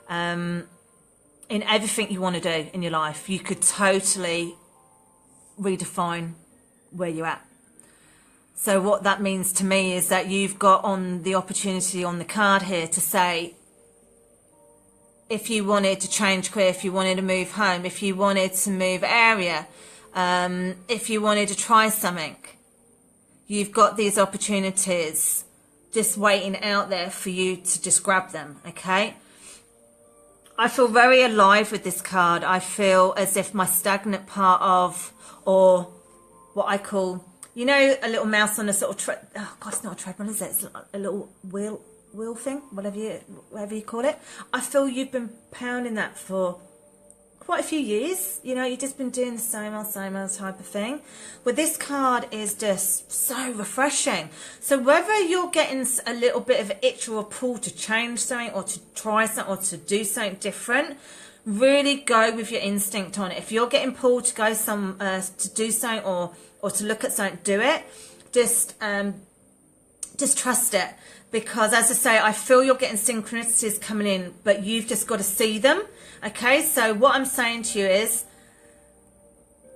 In everything you want to do in your life, you could totally redefine where you're at. So what that means to me is that you've got on the opportunity on the card here to say, if you wanted to change career, if you wanted to move home, if you wanted to move area, if you wanted to try something, you've got these opportunities just waiting out there for you to just grab them, okay? I feel very alive with this card. I feel as if my stagnant part of, or what I call, you know, a little mouse on a sort of, oh God, it's not a treadmill, is it? It's a little wheel thing, whatever you call it. I feel you've been pounding that for quite a few years. You know, you've just been doing the same old type of thing. But this card is just so refreshing. So whether you're getting a little bit of an itch or a pull to change something or to try something or to do something different, really go with your instinct on it. If you're getting pulled to go to do something or to look at something, do it. Just trust it. Because as I say, I feel you're getting synchronicities coming in, but you've just got to see them. Okay, so what I'm saying to you is,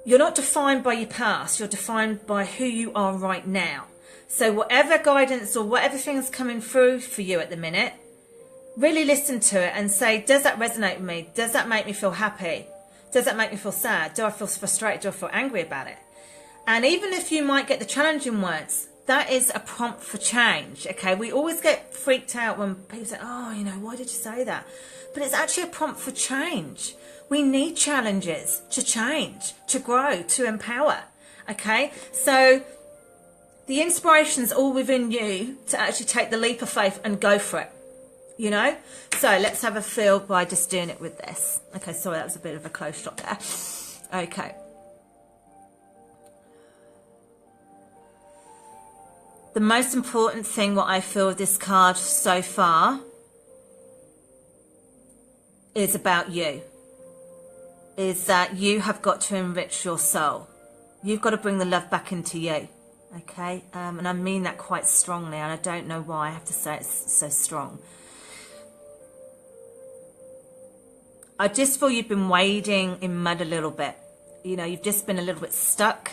you're not defined by your past, you're defined by who you are right now. So whatever guidance or whatever thing's coming through for you at the minute, really listen to it and say, does that resonate with me? Does that make me feel happy? Does that make me feel sad? Do I feel frustrated? Do I feel angry about it? And even if you might get the challenging words, that is a prompt for change, okay? We always get freaked out when people say, oh, you know, why did you say that? But it's actually a prompt for change. We need challenges to change, to grow, to empower, okay? So the inspiration's all within you to actually take the leap of faith and go for it, you know? So let's have a feel by just doing it with this. Okay, sorry, that was a bit of a close shot there. Okay. The most important thing what I feel with this card so far is about you. Is that you have got to enrich your soul. You've got to bring the love back into you. Okay? And I mean that quite strongly, and I don't know why I have to say it's so strong. I just feel you've been wading in mud a little bit. You know, you've just been a little bit stuck,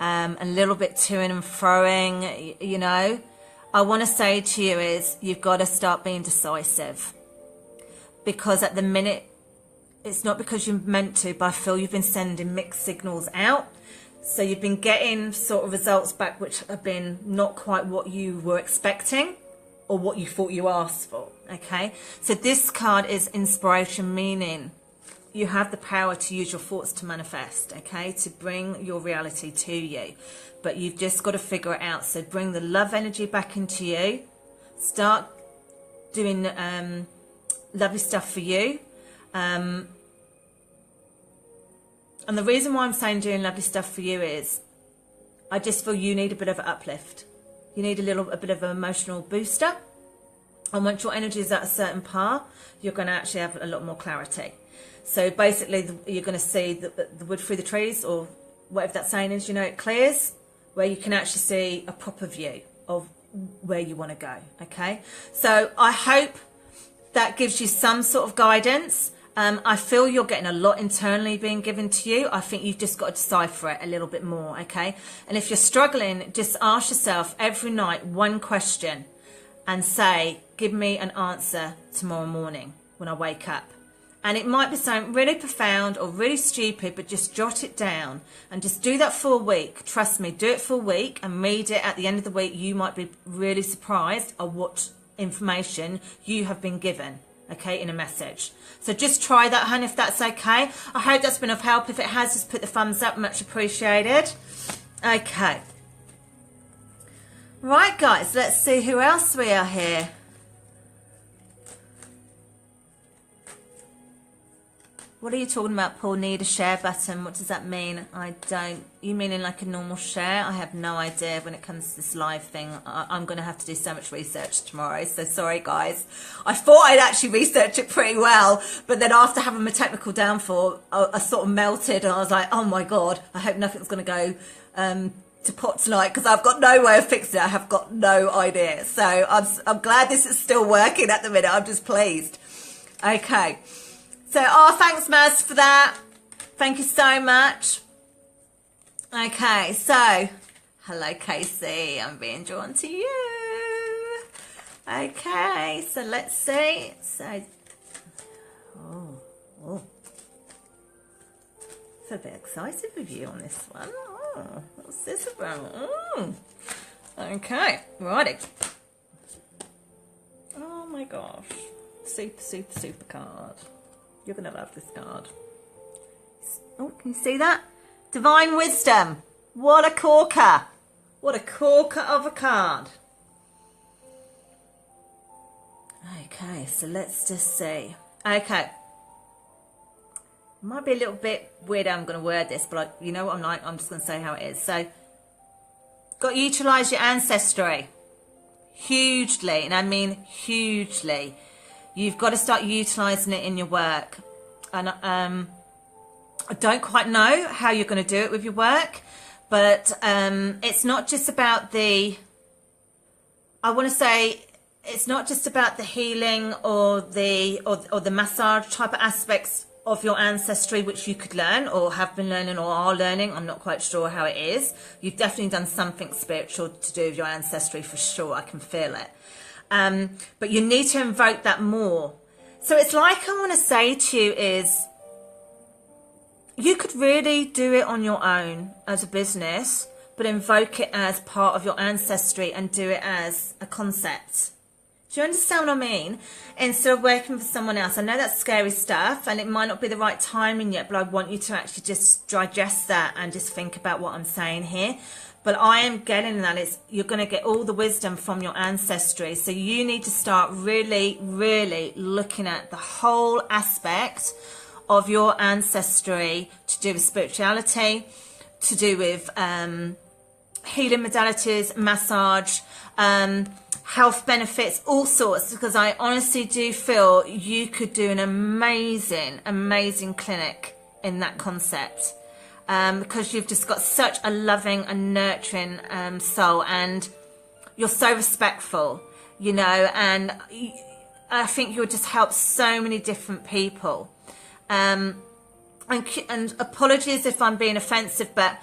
a little bit to and froing, you know. I want to say to you is you've got to start being decisive. Because at the minute, it's not because you're meant to, but I feel you've been sending mixed signals out. So you've been getting sort of results back which have been not quite what you were expecting or what you thought you asked for, okay? So this card is inspiration, meaning you have the power to use your thoughts to manifest, okay? To bring your reality to you. But you've just got to figure it out. So bring the love energy back into you. Start doing lovely stuff for you. And the reason why I'm saying doing lovely stuff for you is I just feel you need a bit of an uplift. You need a bit of an emotional booster. And once your energy is at a certain par, you're going to actually have a lot more clarity. So basically, you're going to see the wood through the trees, or whatever that saying is, you know, it clears, where you can actually see a proper view of where you want to go, okay? So I hope that gives you some sort of guidance. I feel you're getting a lot internally being given to you. I think you've just got to decipher it a little bit more, okay? And if you're struggling, just ask yourself every night one question and say, give me an answer tomorrow morning when I wake up. And it might be something really profound or really stupid, but just jot it down and just do that for a week. Trust me, do it for a week and read it at the end of the week. You might be really surprised at what information you have been given, okay, in a message. So just try that, hun, if that's okay. I hope that's been of help. If it has, just put the thumbs up, much appreciated. Okay. Right, guys, let's see who else we are here. What are you talking about, Paul? Need a share button. What does that mean? I don't. You meaning like a normal share? I have no idea when it comes to this live thing. I'm going to have to do so much research tomorrow. So sorry, guys. I thought I'd actually researched it pretty well. But then after having my technical downfall, I sort of melted. And I was like, oh my God, I hope nothing's going to go to pot tonight. Because I've got no way of fixing it. I have got no idea. So I'm glad this is still working at the minute. I'm just pleased. Okay. So, thanks, Maz, for that. Thank you so much. Okay, so, hello, Casey. I'm being drawn to you. Okay, so let's see. So, I feel a bit excited with you on this one. Oh, what's this about? Okay, righty. Oh my gosh. Super card. You're going to love this card. Oh, can you see that? Divine Wisdom. What a corker. What a corker of a card. Okay, so let's just see. Okay. Might be a little bit weird how I'm going to word this, but you know what I'm like? I'm just going to say how it is. So, got to utilise your ancestry. Hugely, and I mean hugely. You've got to start utilising it in your work. And I don't quite know how you're going to do it with your work, but it's not just about the, I want to say, it's not just about the healing or the massage type of aspects of your ancestry, which you could learn or have been learning or are learning. I'm not quite sure how it is. You've definitely done something spiritual to do with your ancestry for sure. I can feel it. But you need to invoke that more. So it's like I want to say to you is, you could really do it on your own as a business, but invoke it as part of your ancestry and do it as a concept. Do you understand what I mean? Instead of working for someone else. I know that's scary stuff and it might not be the right timing yet, but I want you to actually just digest that and just think about what I'm saying here. But I am getting that you're going to get all the wisdom from your ancestry. So you need to start really, really looking at the whole aspect of your ancestry to do with spirituality, to do with healing modalities, massage, health benefits, all sorts, because I honestly do feel you could do an amazing, amazing clinic in that concept. Because you've just got such a loving and nurturing soul, and you're so respectful, you know, and I think you'll just help so many different people. And apologies if I'm being offensive, but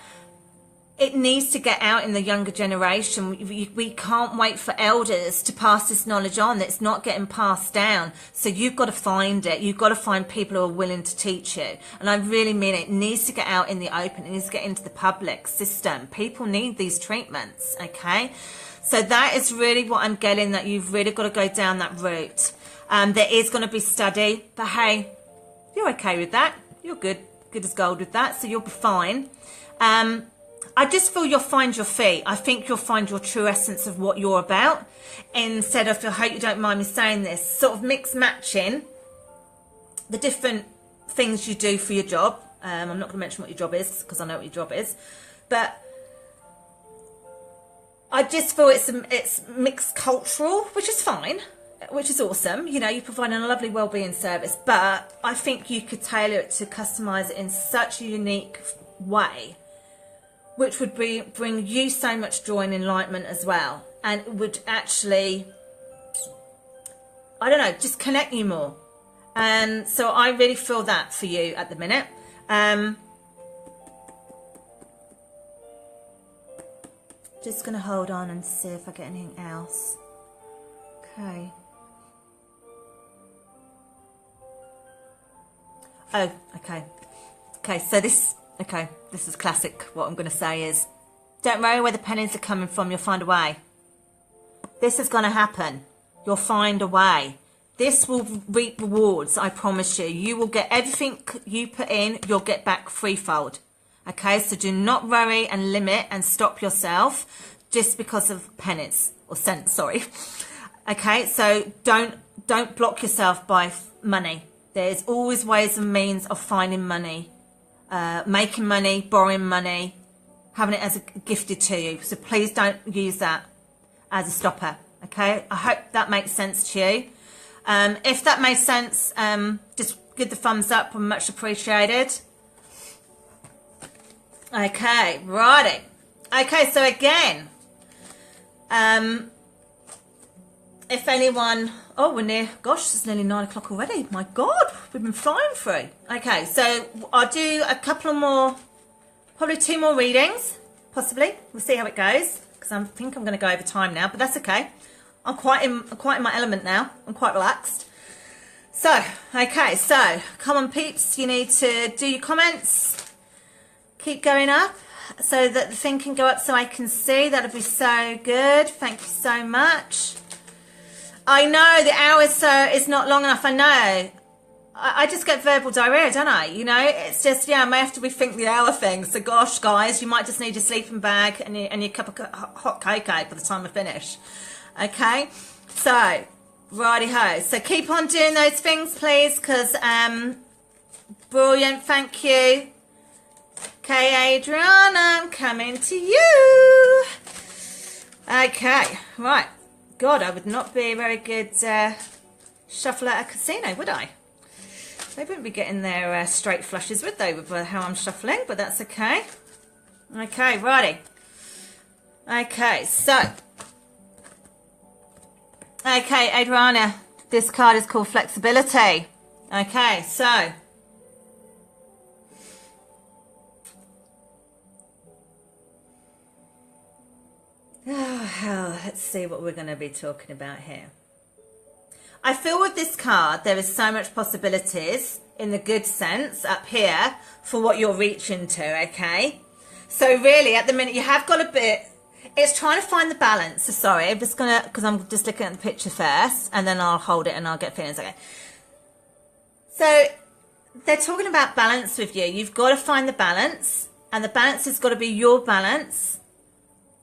it needs to get out in the younger generation. We can't wait for elders to pass this knowledge on. It's not getting passed down. So you've got to find it. You've got to find people who are willing to teach you. And I really mean it. It needs to get out in the open. It needs to get into the public system. People need these treatments, okay? So that is really what I'm getting, that you've really got to go down that route. There is going to be study, but hey, you're okay with that. You're good as gold with that, so you'll be fine. I just feel you'll find your feet. I think you'll find your true essence of what you're about, instead of, I hope you don't mind me saying this, sort of mix matching the different things you do for your job. I'm not going to mention what your job is, because I know what your job is, but I just feel it's mixed cultural, which is fine, which is awesome. You know, you're providing a lovely wellbeing service, but I think you could tailor it to customize it in such a unique way, which would bring you so much joy and enlightenment as well, and it would actually, I don't know, just connect you more. And so I really feel that for you at the minute. Just going to hold on and see if I get anything else. Okay. Oh, okay. Okay, so this is classic. What I'm going to say is, don't worry where the pennies are coming from, you'll find a way. This is going to happen. You'll find a way. This will reap rewards, I promise you. You will get everything you put in, you'll get back threefold. Okay, so do not worry and limit and stop yourself just because of pennies or cents, sorry. Okay, so don't block yourself by money. There's always ways and means of finding money, making money, borrowing money, having it as a gifted to you. So please don't use that as a stopper. Okay, I hope that makes sense to you. If that made sense, just give the thumbs up. I'm much appreciated. Okay, righty. Okay, so again, if anyone, oh, we're near, gosh, it's nearly 9 o'clock already. My God, we've been flying through. Okay, so I'll do a couple more, probably 2 more readings, possibly. We'll see how it goes, because I think I'm going to go over time now, but that's okay. I'm quite in my element now. I'm quite relaxed. So, okay, so come on, peeps. You need to do your comments. Keep going up so that the thing can go up so I can see. That'll be so good. Thank you so much. I know the hour is not long enough. I know. I just get verbal diarrhea, don't I? You know, it's just, yeah, I may have to rethink the hour thing. So gosh, guys, you might just need your sleeping bag and your cup of hot cocoa by the time I finish. Okay, so righty-ho. So keep on doing those things, please, because brilliant, thank you. Okay, Adriana, I'm coming to you. Okay, right. God, I would not be a very good shuffler at a casino, would I? They wouldn't be getting their straight flushes, would they, with how I'm shuffling, but that's okay. Okay, righty. Okay, so. Okay, Adriana, this card is called Flexibility. Okay, so. Oh, hell, let's see what we're going to be talking about here. I feel with this card, there is so much possibilities in the good sense up here for what you're reaching to, okay? So really, at the minute, you have got a bit, it's trying to find the balance. So sorry, I'm just going to, because I'm just looking at the picture first, and then I'll hold it and I'll get feelings, okay? So they're talking about balance with you. You've got to find the balance, and the balance has got to be your balance.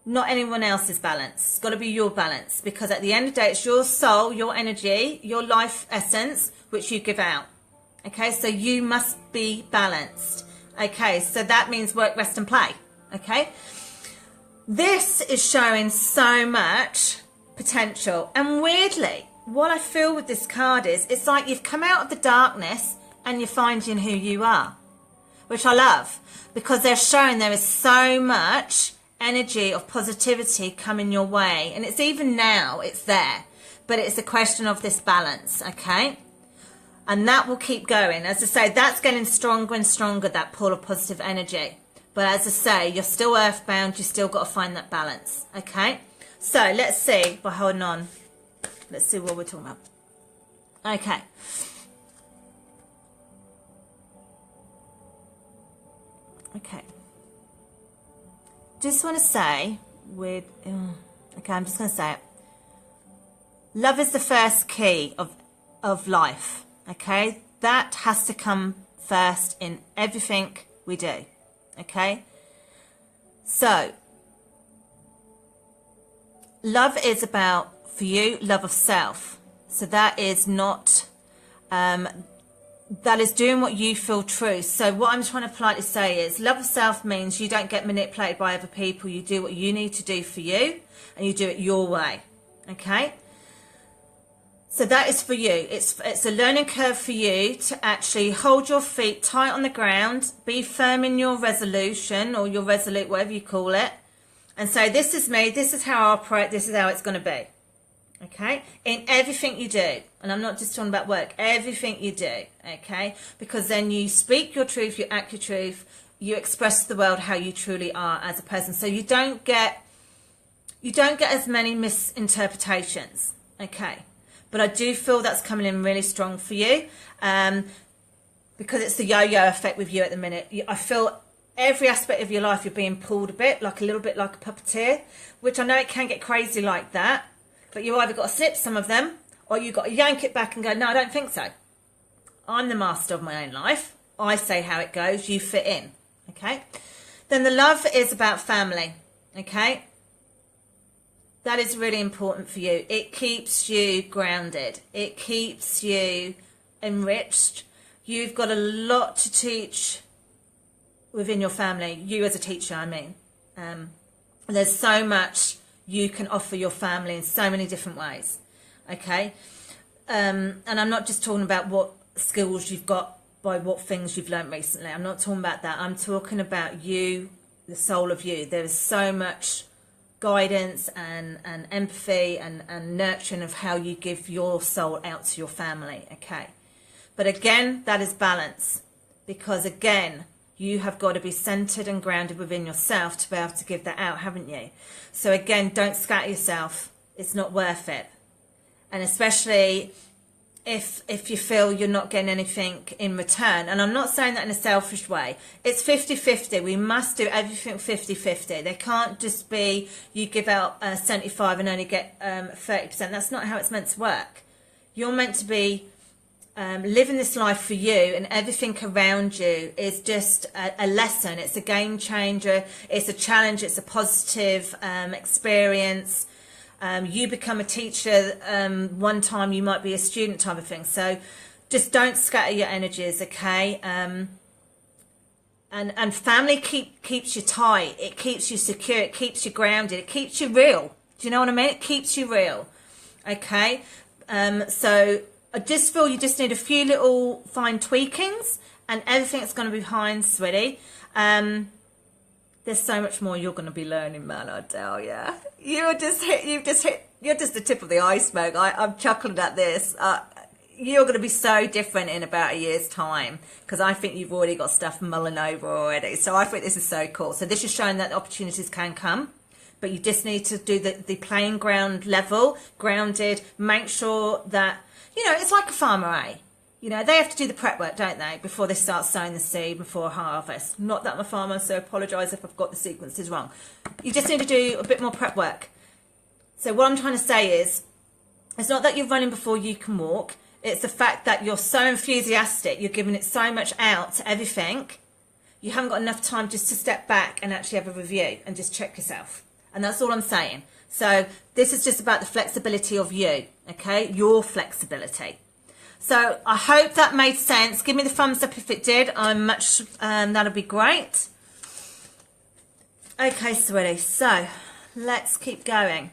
Not anyone else's balance. It's got to be your balance, because at the end of the day, it's your soul, your energy, your life essence, which you give out. Okay, so you must be balanced. Okay, so that means work, rest, and play. Okay, this is showing so much potential. And weirdly, what I feel with this card is, it's like you've come out of the darkness and you're finding who you are, which I love, because they're showing there is so much energy of positivity coming your way. And it's even now, it's there, but it's a question of this balance, okay? And that will keep going. As I say, that's getting stronger and stronger, that pull of positive energy. But as I say, you're still earthbound, you've still got to find that balance, okay? So let's see, by holding on, let's see what we're talking about. Okay. Okay. Just want to say, okay, I'm just going to say it. Love is the first key of life, okay? That has to come first in everything we do, okay? So, love is about, for you, love of self. So that is not, that is doing what you feel true. So what I'm trying to politely say is, love of self means you don't get manipulated by other people. You do what you need to do for you, and you do it your way, okay? So that is for you. It's a learning curve for you to actually hold your feet tight on the ground, be firm in your resolution, or your resolute, whatever you call it, and say, this is me, this is how I operate, this is how it's going to be. Okay? In everything you do. And I'm not just talking about work. Everything you do. Okay? Because then you speak your truth, you act your truth, you express to the world how you truly are as a person. So you don't get as many misinterpretations. Okay? But I do feel that's coming in really strong for you. Because it's the yo-yo effect with you at the minute. I feel every aspect of your life you're being pulled a little bit like a puppeteer, which I know it can get crazy like that, but you either got to snip some of them, or you've got to yank it back and go, no, I don't think so. I'm the master of my own life. I say how it goes, you fit in, okay? Then the love is about family, okay? That is really important for you. It keeps you grounded. It keeps you enriched. You've got a lot to teach within your family, you as a teacher, I mean. There's so much you can offer your family in so many different ways, okay? And I'm not just talking about what skills you've got by what things you've learned recently. I'm not talking about that. I'm talking about you, the soul of you. There is so much guidance and empathy and nurturing of how you give your soul out to your family, okay? But again, that is balance, because again, you have got to be centered and grounded within yourself to be able to give that out, haven't you? So again, don't scatter yourself. It's not worth it. And especially if you feel you're not getting anything in return. And I'm not saying that in a selfish way. It's 50-50. We must do everything 50-50. There can't just be you give out 75 and only get 30%. That's not how it's meant to work. You're meant to be living this life for you, and everything around you is just a lesson. It's a game changer. It's a challenge. It's a positive experience. You become a teacher one time, you might be a student type of thing. So just don't scatter your energies, okay? And family keeps you tight. It keeps you secure. It keeps you grounded. It keeps you real. Do you know what I mean? It keeps you real, okay? So I just feel you just need a few little fine tweakings, and everything's going to be fine, sweetie. There's so much more you're going to be learning, man, I tell you. You're just the tip of the iceberg. I'm chuckling at this. You're going to be so different in about a year's time, because I think you've already got stuff mulling over already. So I think this is so cool. So this is showing that opportunities can come, but you just need to do the playing ground level, grounded, make sure that, you know, it's like a farmer, eh? You know, they have to do the prep work, don't they, before they start sowing the seed before harvest. Not that I'm a farmer, so apologise if I've got the sequences wrong. You just need to do a bit more prep work. So what I'm trying to say is, it's not that you're running before you can walk. It's the fact that you're so enthusiastic, you're giving it so much out to everything, you haven't got enough time just to step back and actually have a review and just check yourself. And that's all I'm saying. So this is just about the flexibility of you, okay? Your flexibility. So I hope that made sense. Give me the thumbs up if it did. That'll be great. Okay, sweetie. So let's keep going.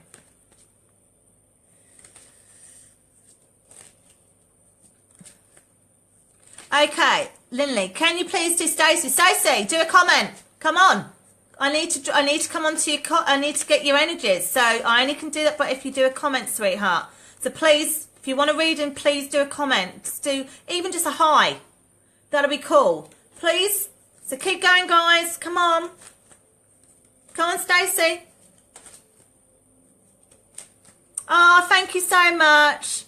Okay, Lindley, can you please do Stacey? Stacey, do a comment. Come on. I need to come onto your. I need to get your energies. So I only can do that, but if you do a comment, sweetheart. So please, if you want to read in, please do a comment. Just do even just a hi. That'll be cool. Please. So keep going, guys. Come on. Come on, Stacey. Oh, thank you so much.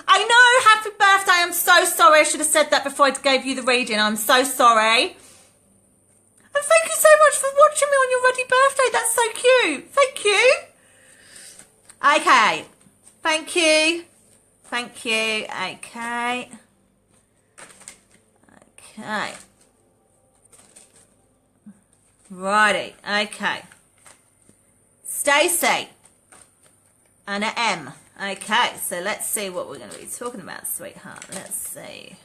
I know, happy birthday. I'm so sorry. I should have said that before I gave you the reading. I'm so sorry. And thank you so much for watching me on your ruddy birthday. That's so cute. Thank you. Okay. Thank you. Thank you. Okay. Okay. Righty. Okay. Stacey. And an M. Okay, so let's see what we're going to be talking about, sweetheart. Let's see.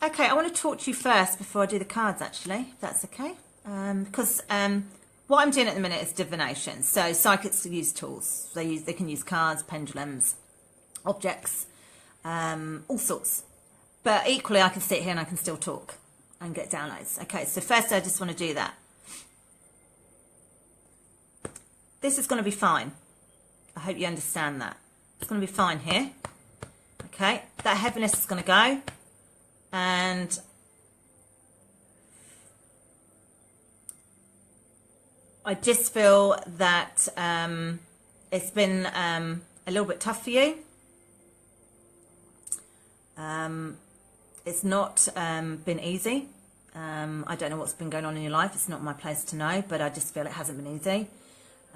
Okay, I want to talk to you first before I do the cards, actually, if that's okay. Because what I'm doing at the minute is divination. So psychics use tools. They can use cards, pendulums, objects, all sorts. But equally, I can sit here and I can still talk and get downloads. Okay, so first I just want to do that. This is going to be fine. I hope you understand that. It's going to be fine here. Okay, that heaviness is going to go. And I just feel that it's been a little bit tough for you. It's not been easy. I don't know what's been going on in your life. It's not my place to know, but I just feel it hasn't been easy.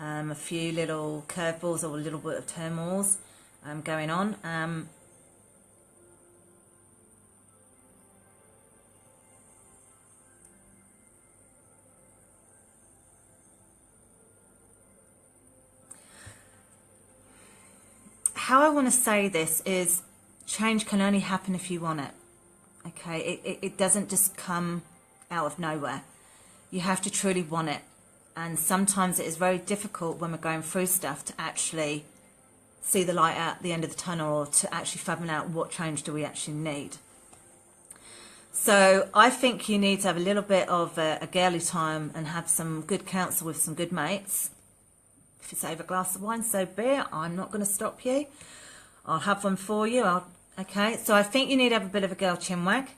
A few little curveballs or a little bit of turmoils going on. How I want to say this is change can only happen if you want it. Okay, it doesn't just come out of nowhere. You have to truly want it. And sometimes it is very difficult when we're going through stuff to actually see the light at the end of the tunnel, or to actually fathom out what change do we actually need. So I think you need to have a little bit of a girly time and have some good counsel with some good mates. If it's over a glass of wine, so be it. I'm not going to stop you. I'll have one for you. Okay, so I think you need to have a bit of a girl chinwag.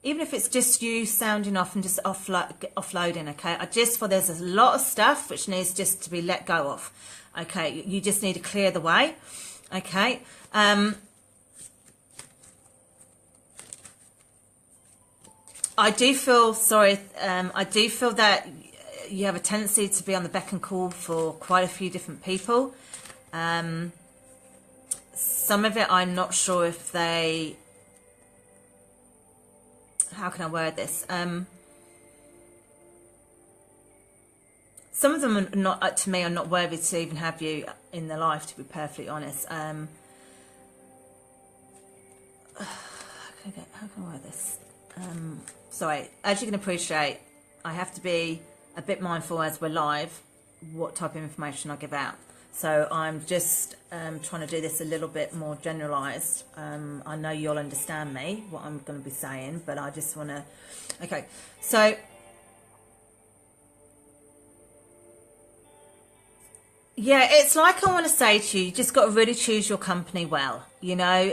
Even if it's just you sounding off and just offloading, okay? I just feel there's a lot of stuff which needs just to be let go of. Okay, you just need to clear the way. Okay. I do feel, I do feel that you have a tendency to be on the beck and call for quite a few different people. Some of it I'm not sure if they, how can I word this? Some of them are not, to me, are not worthy to even have you in their life, to be perfectly honest. How can I word this? Sorry, as you can appreciate, I have to be a bit mindful as we're live what type of information I give out. So I'm just trying to do this a little bit more generalised. I know you'll understand me, what I'm going to be saying, but I just want to... Okay, so... Yeah, it's like I want to say to you, you just got to really choose your company well. You know,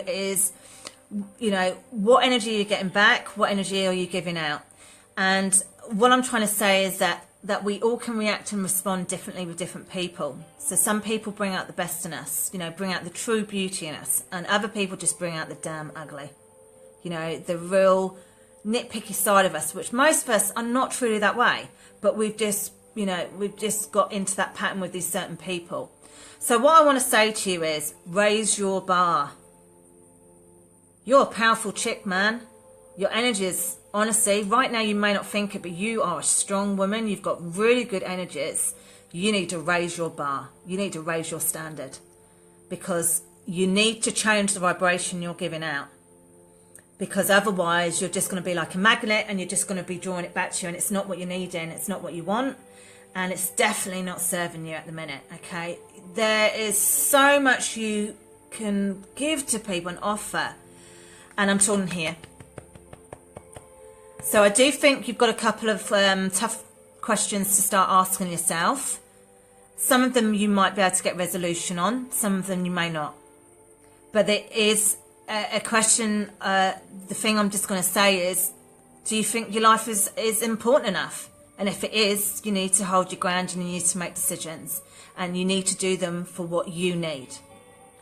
what energy are you getting back? What energy are you giving out? And what I'm trying to say is that we all can react and respond differently with different people. So some people bring out the best in us, bring out the true beauty in us, and other people just bring out the damn ugly, the real nitpicky side of us, which most of us are not truly that way, but we've just got into that pattern with these certain people. So what I want to say to you is raise your bar. You're a powerful chick, man. Your energy is, honestly, right now you may not think it, but you are a strong woman. You've got really good energies. You need to raise your bar. You need to raise your standard, because you need to change the vibration you're giving out, because otherwise you're just going to be like a magnet and you're just going to be drawing it back to you, and it's not what you're needing. It's not what you want. and it's definitely not serving you at the minute, okay? There is so much you can give to people and offer, and I'm talking here. So I do think you've got a couple of tough questions to start asking yourself. Some of them you might be able to get resolution on, some of them you may not. But there is a question, the thing I'm just going to say is, do you think your life is important enough? And if it is, you need to hold your ground and you need to make decisions. And you need to do them for what you need.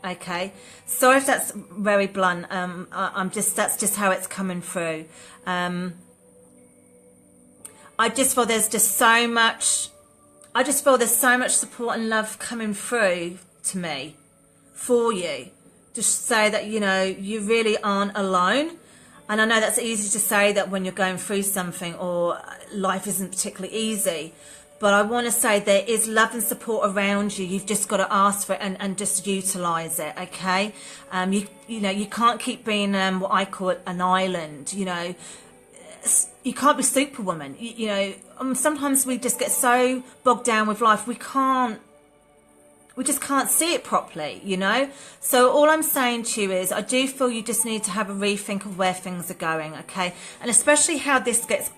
Okay? Sorry if that's very blunt. That's just how it's coming through. I just feel there's so much support and love coming through to me for you. Just say that, you know, you really aren't alone. And I know that's easy to say that when you're going through something or life isn't particularly easy. But I want to say there is love and support around you. You've just got to ask for it and just utilise it, okay? You know, you can't keep being what I call an island, you know. You can't be Superwoman. You know, sometimes we just get so bogged down with life, we just can't see it properly, you know. So all I'm saying to you is I do feel you just need to have a rethink of where things are going, okay? And especially how this gets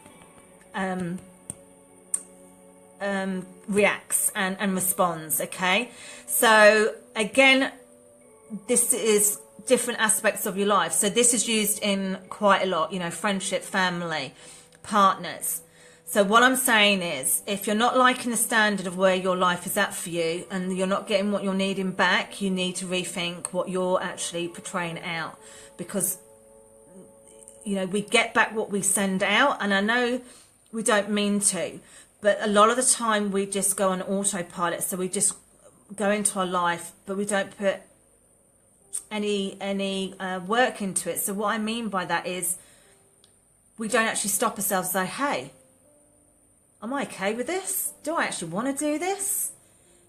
reacts and responds, okay? So again, this is different aspects of your life. So this is used in quite a lot, you know, friendship, family, partners. So what I'm saying is, if you're not liking the standard of where your life is at for you and you're not getting what you're needing back, you need to rethink what you're actually portraying out. Because, you know, we get back what we send out, and I know we don't mean to, but a lot of the time we just go on autopilot. So we just go into our life, but we don't put any work into it. So what I mean by that is we don't actually stop ourselves and say, hey, am I okay with this? Do I actually want to do this?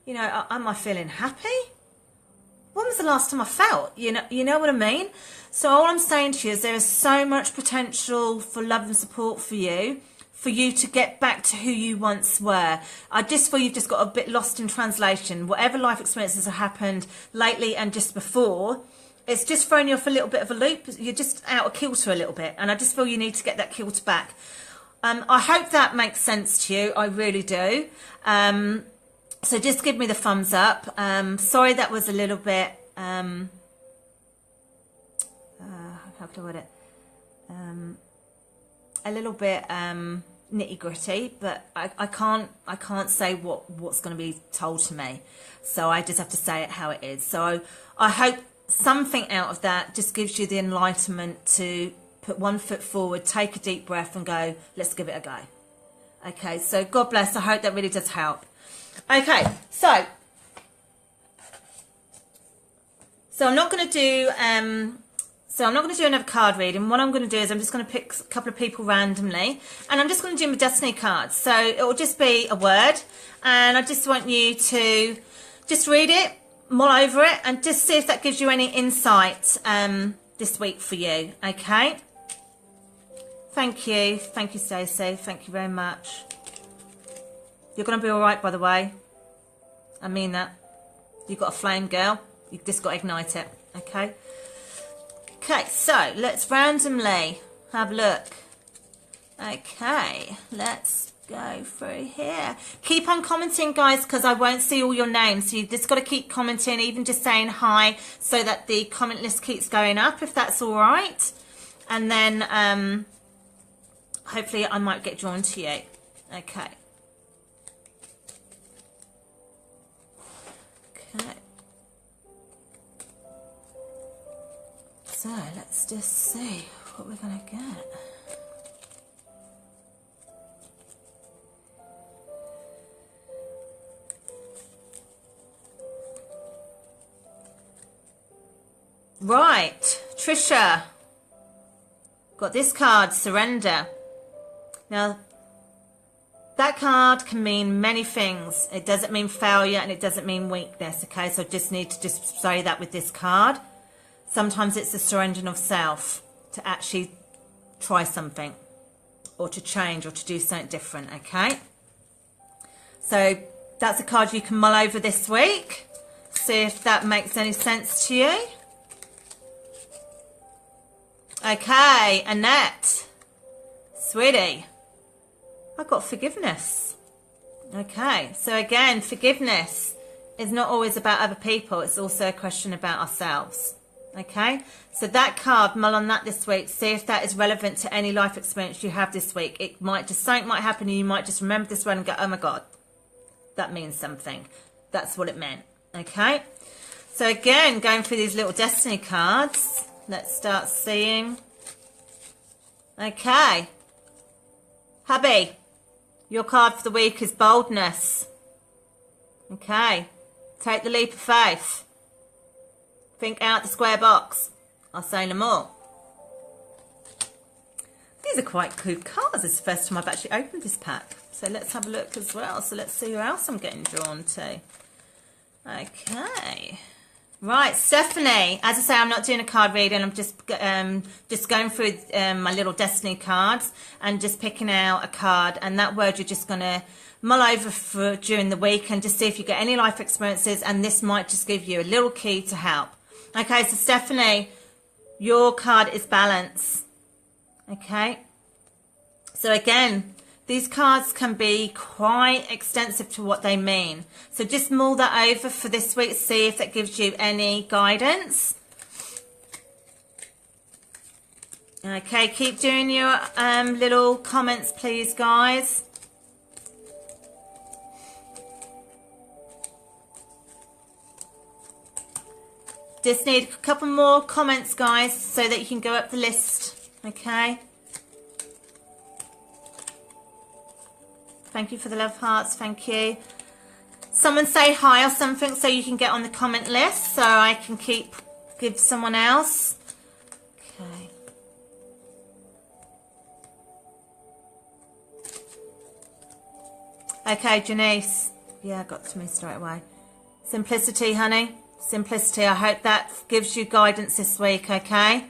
You know, am I feeling happy? When was the last time I felt? You know what I mean? So all I'm saying to you is there is so much potential for love and support for you to get back to who you once were. I just feel you've just got a bit lost in translation. Whatever life experiences have happened lately and just before, it's just thrown you off a little bit of a loop. You're just out of kilter a little bit. And I just feel you need to get that kilter back. I hope that makes sense to you. I really do. So just give me the thumbs up. Sorry that was a little bit... how can I word it? A little bit nitty gritty, but I can't say what's going to be told to me, so I just have to say it how it is. So I hope something out of that just gives you the enlightenment to put one foot forward, take a deep breath and go, let's give it a go. Okay, so God bless. I hope that really does help. Okay, so I'm not going to do another card reading. What I'm going to do is I'm just going to pick a couple of people randomly, and I'm just going to do my destiny cards. So it will just be a word, and I just want you to just read it, mull over it, and just see if that gives you any insight this week for you. Okay. Thank you, Stacey. Thank you very much. You're going to be all right, by the way. I mean that. You've got a flame, girl. You've just got to ignite it. Okay. Okay, so let's randomly have a look. Okay, let's go through here. Keep on commenting, guys, because I won't see all your names. So you've just got to keep commenting, even just saying hi, so that the comment list keeps going up, if that's all right. And then hopefully I might get drawn to you. Okay. Okay. So let's just see what we're going to get. Right, Trisha, got this card, surrender. Now, that card can mean many things. It doesn't mean failure and it doesn't mean weakness, okay? So I just need to just say that with this card. Sometimes it's the surrendering of self to actually try something or to change or to do something different, okay? So that's a card you can mull over this week. See if that makes any sense to you. Okay, Annette. Sweetie. I've got forgiveness. Okay, so again, forgiveness is not always about other people. It's also a question about ourselves. Okay, so that card, mull on that this week. See if that is relevant to any life experience you have this week. It might just, something might happen and you might just remember this one and go, oh my God, that means something. That's what it meant. Okay, so again, going through these little destiny cards, let's start seeing. Okay, hubby, your card for the week is boldness. Okay, take the leap of faith. Think out the square box. I'll say no more. These are quite good cards. It's the first time I've actually opened this pack. So let's have a look as well. So let's see who else I'm getting drawn to. Okay. Right, Stephanie. As I say, I'm not doing a card reading. I'm just going through my little destiny cards and just picking out a card. And that word you're just going to mull over for during the week and just see if you get any life experiences. And this might just give you a little key to help. Okay, so Stephanie, your card is balance. Okay. So again, these cards can be quite extensive to what they mean. So just mull that over for this week. See if that gives you any guidance. Okay, keep doing your little comments, please, guys. Just need a couple more comments, guys, so that you can go up the list. Okay. Thank you for the love hearts. Thank you. Someone say hi or something so you can get on the comment list so I can give someone else. Okay. Okay, Janice. Yeah, got to me straight away. Simplicity, honey. Simplicity. I hope that gives you guidance this week, okay?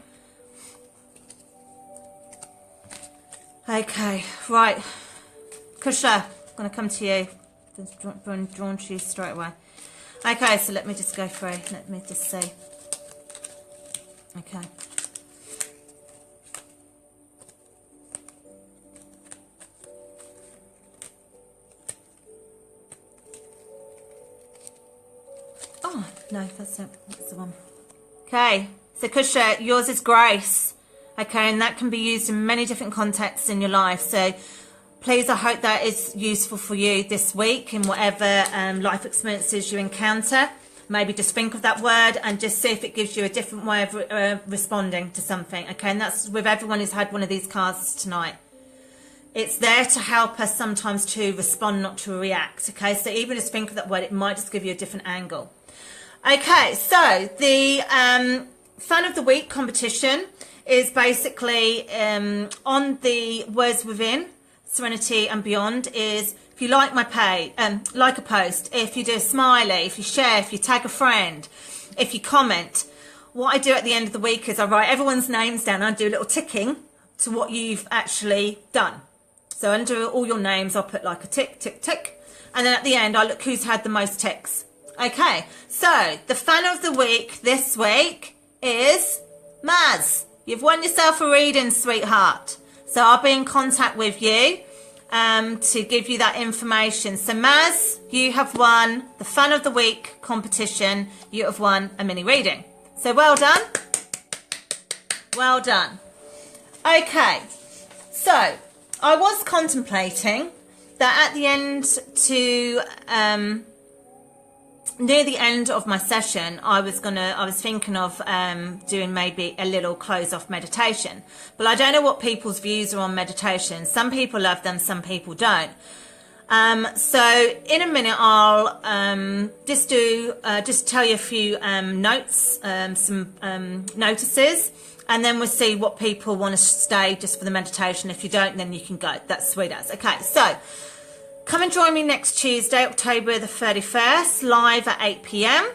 Okay, right. Kusha, I'm going to come to you. Drawn to you straight away. Okay, so let me just go through. Let me just see. Okay. Oh, no, that's it. That's the one. Okay, so Kusha, yours is grace. Okay, and that can be used in many different contexts in your life. So please, I hope that is useful for you this week in whatever life experiences you encounter. Maybe just think of that word and just see if it gives you a different way of responding to something. Okay, and that's with everyone who's had one of these cards tonight. It's there to help us sometimes to respond, not to react. Okay, so even just think of that word, it might just give you a different angle. Okay, so the Fun of the Week competition is basically on the Words Within, Serenity and Beyond is if you like my page, like a post, if you do a smiley, if you share, if you tag a friend, if you comment, what I do at the end of the week is I write everyone's names down and I do a little ticking to what you've actually done. So under all your names, I'll put like a tick, tick, tick. And then at the end, I look who's had the most ticks. Okay, so the Fan of the Week this week is Maz. You've won yourself a reading, sweetheart. So I'll be in contact with you to give you that information. So Maz, you have won the Fan of the Week competition. You have won a mini reading. So well done. Well done. Okay, so I was contemplating that at the end to near the end of my session, I was thinking of doing maybe a little close off meditation, but I don't know what people's views are on meditation. Some people love them, some people don't. So in a minute, I'll just tell you a few notes, some notices, and then we'll see what people want to stay just for the meditation. If you don't, then you can go. That's sweet as. Okay, so come and join me next Tuesday, October the 31st, live at 8 p.m.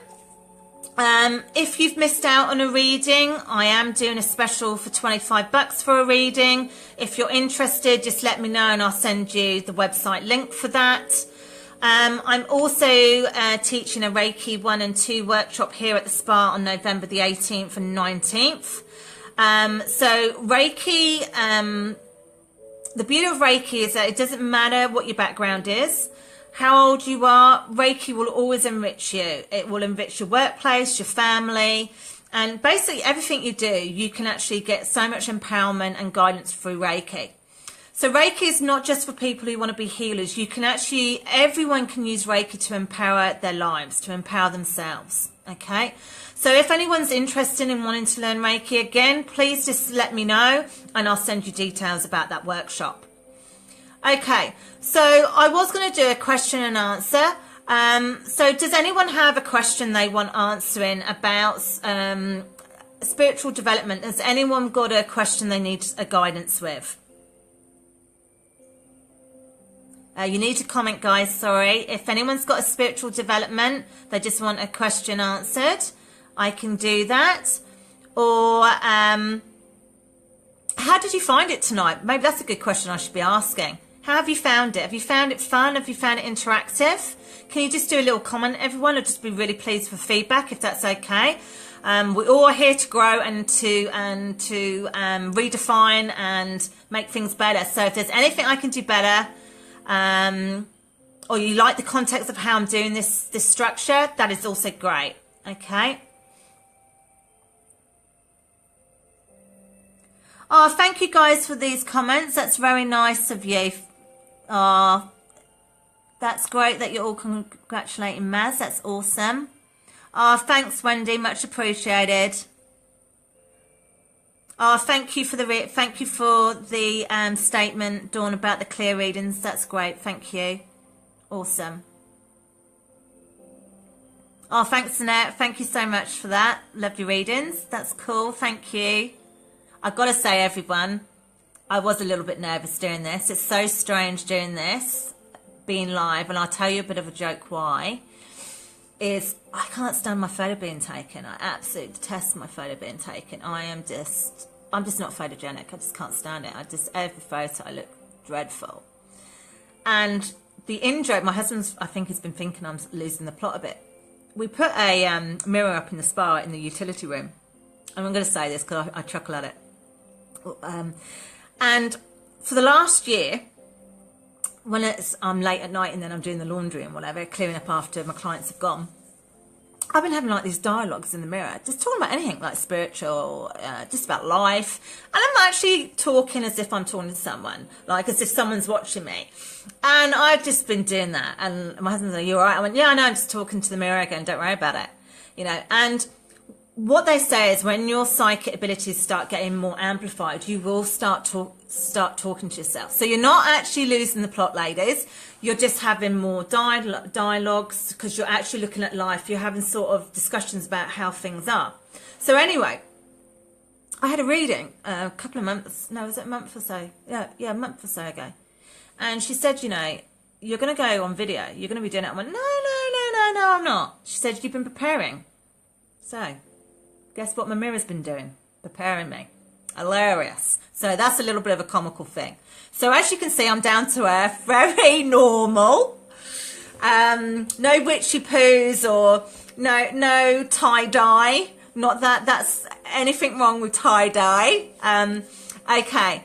If you've missed out on a reading, I am doing a special for $25 for a reading. If you're interested, just let me know and I'll send you the website link for that. I'm also teaching a Reiki 1 and 2 workshop here at the spa on November the 18th and 19th. So Reiki, the beauty of Reiki is that it doesn't matter what your background is, how old you are, Reiki will always enrich you. It will enrich your workplace, your family, and basically everything you do, you can actually get so much empowerment and guidance through Reiki. So Reiki is not just for people who want to be healers. You can actually, everyone can use Reiki to empower their lives, to empower themselves. Okay. So if anyone's interested in wanting to learn Reiki again, please just let me know and I'll send you details about that workshop. Okay. So I was going to do a question and answer. So does anyone have a question they want answering about spiritual development? Has anyone got a question they need a guidance with? You need to comment, guys, sorry. If anyone's got a spiritual development, they just want a question answered, I can do that. Or how did you find it tonight? Maybe that's a good question I should be asking. How have you found it? Have you found it fun? Have you found it interactive? Can you just do a little comment, everyone? I'd just be really pleased for feedback, if that's okay. We're all here to grow and to redefine and make things better. So if there's anything I can do better, or you like the context of how I'm doing this structure, that is also great. Okay. Oh, thank you guys for these comments. That's very nice of you. Oh, that's great that you're all congratulating Maz. That's awesome. Oh, thanks, Wendy. Much appreciated. Oh, thank you for the statement, Dawn, about the clear readings. That's great. Thank you. Awesome. Oh, thanks, Annette. Thank you so much for that. Lovely readings. That's cool. Thank you. I've got to say, everyone, I was a little bit nervous doing this. It's so strange doing this, being live, and I'll tell you a bit of a joke why. Is I can't stand my photo being taken. I absolutely detest my photo being taken. I'm just not photogenic. I just can't stand it. Every photo I look dreadful. And the in-joke, my husband's, I think, has been thinking I'm losing the plot a bit. We put a mirror up in the spa in the utility room. And I'm going to say this because I chuckle at it. And for the last year, when I'm late at night and then I'm doing the laundry and whatever, clearing up after my clients have gone, I've been having like these dialogues in the mirror, just talking about anything like spiritual, just about life. And I'm actually talking as if I'm talking to someone, like as if someone's watching me. And I've just been doing that. And my husband's like, "You all right?" I went, "Yeah, I know, I'm just talking to the mirror again. Don't worry about it." You know, and what they say is when your psychic abilities start getting more amplified, you will start talking to yourself. So you're not actually losing the plot, ladies. You're just having more dialogues because you're actually looking at life. You're having sort of discussions about how things are. So anyway, I had a reading a couple of months, no, was it a month or so? Yeah, a month or so ago. And she said, you know, you're going to go on video. You're going to be doing it. I went, no, I'm not. She said, you've been preparing. So guess what my mirror's been doing? Preparing me. Hilarious. So that's a little bit of a comical thing. So as you can see, I'm down to earth, very normal. No witchy poos or no tie-dye. Not that that's anything wrong with tie-dye. Okay.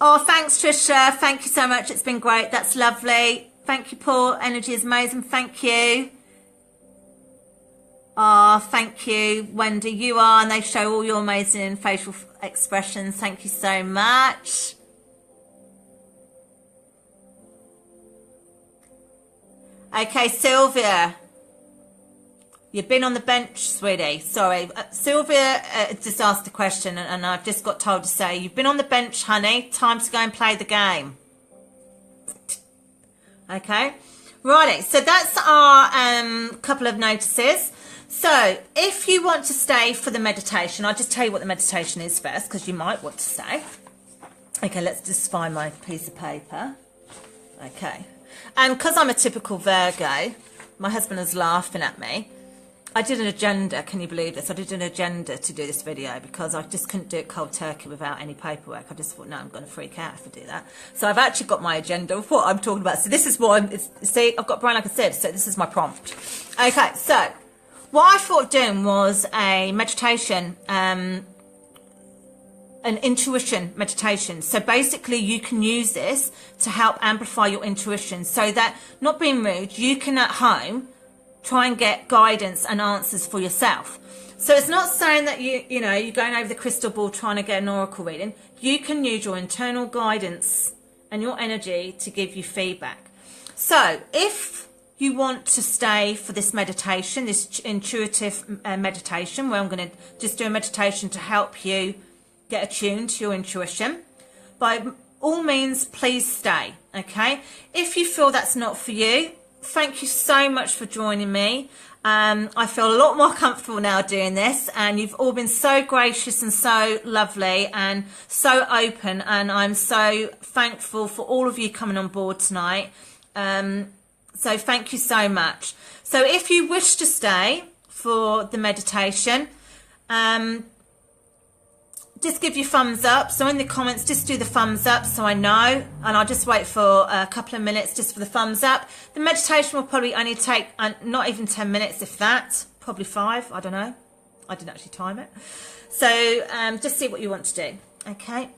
Oh, thanks, Trisha. Thank you so much. It's been great. That's lovely. Thank you, Paul. Energy is amazing. Thank you. Oh, thank you, Wendy. You are, and they show all your amazing facial expressions. Thank you so much. Okay, Sylvia. You've been on the bench, sweetie. Sorry. Sylvia just asked a question, and I've just got told to say, you've been on the bench, honey. Time to go and play the game. Okay. Righty. So that's our couple of notices. So if you want to stay for the meditation, I'll just tell you what the meditation is first, because you might want to stay. Okay, let's just find my piece of paper. Okay. And because I'm a typical Virgo, my husband is laughing at me. I did an agenda, can you believe this? I did an agenda to do this video because I just couldn't do it cold turkey without any paperwork. I just thought, no, I'm going to freak out if I do that. So I've actually got my agenda of what I'm talking about. So this is what see, I've got brain like I said, so this is my prompt. Okay, so what I thought of doing was a meditation, an intuition meditation. So basically you can use this to help amplify your intuition so that, not being rude, you can at home try and get guidance and answers for yourself. So it's not saying that you know, you're going over the crystal ball trying to get an oracle reading. You can use your internal guidance and your energy to give you feedback. So if you want to stay for this meditation, this intuitive meditation, where I'm going to just do a meditation to help you get attuned to your intuition, by all means, please stay, okay? If you feel that's not for you, thank you so much for joining me. I feel a lot more comfortable now doing this, and you've all been so gracious and so lovely and so open, and I'm so thankful for all of you coming on board tonight. So thank you so much. So if you wish to stay for the meditation, just give your thumbs up. So in the comments, just do the thumbs up so I know, and I'll just wait for a couple of minutes just for the thumbs up. The meditation will probably only take not even 10 minutes, if that, probably 5, I don't know. I didn't actually time it. So just see what you want to do, okay?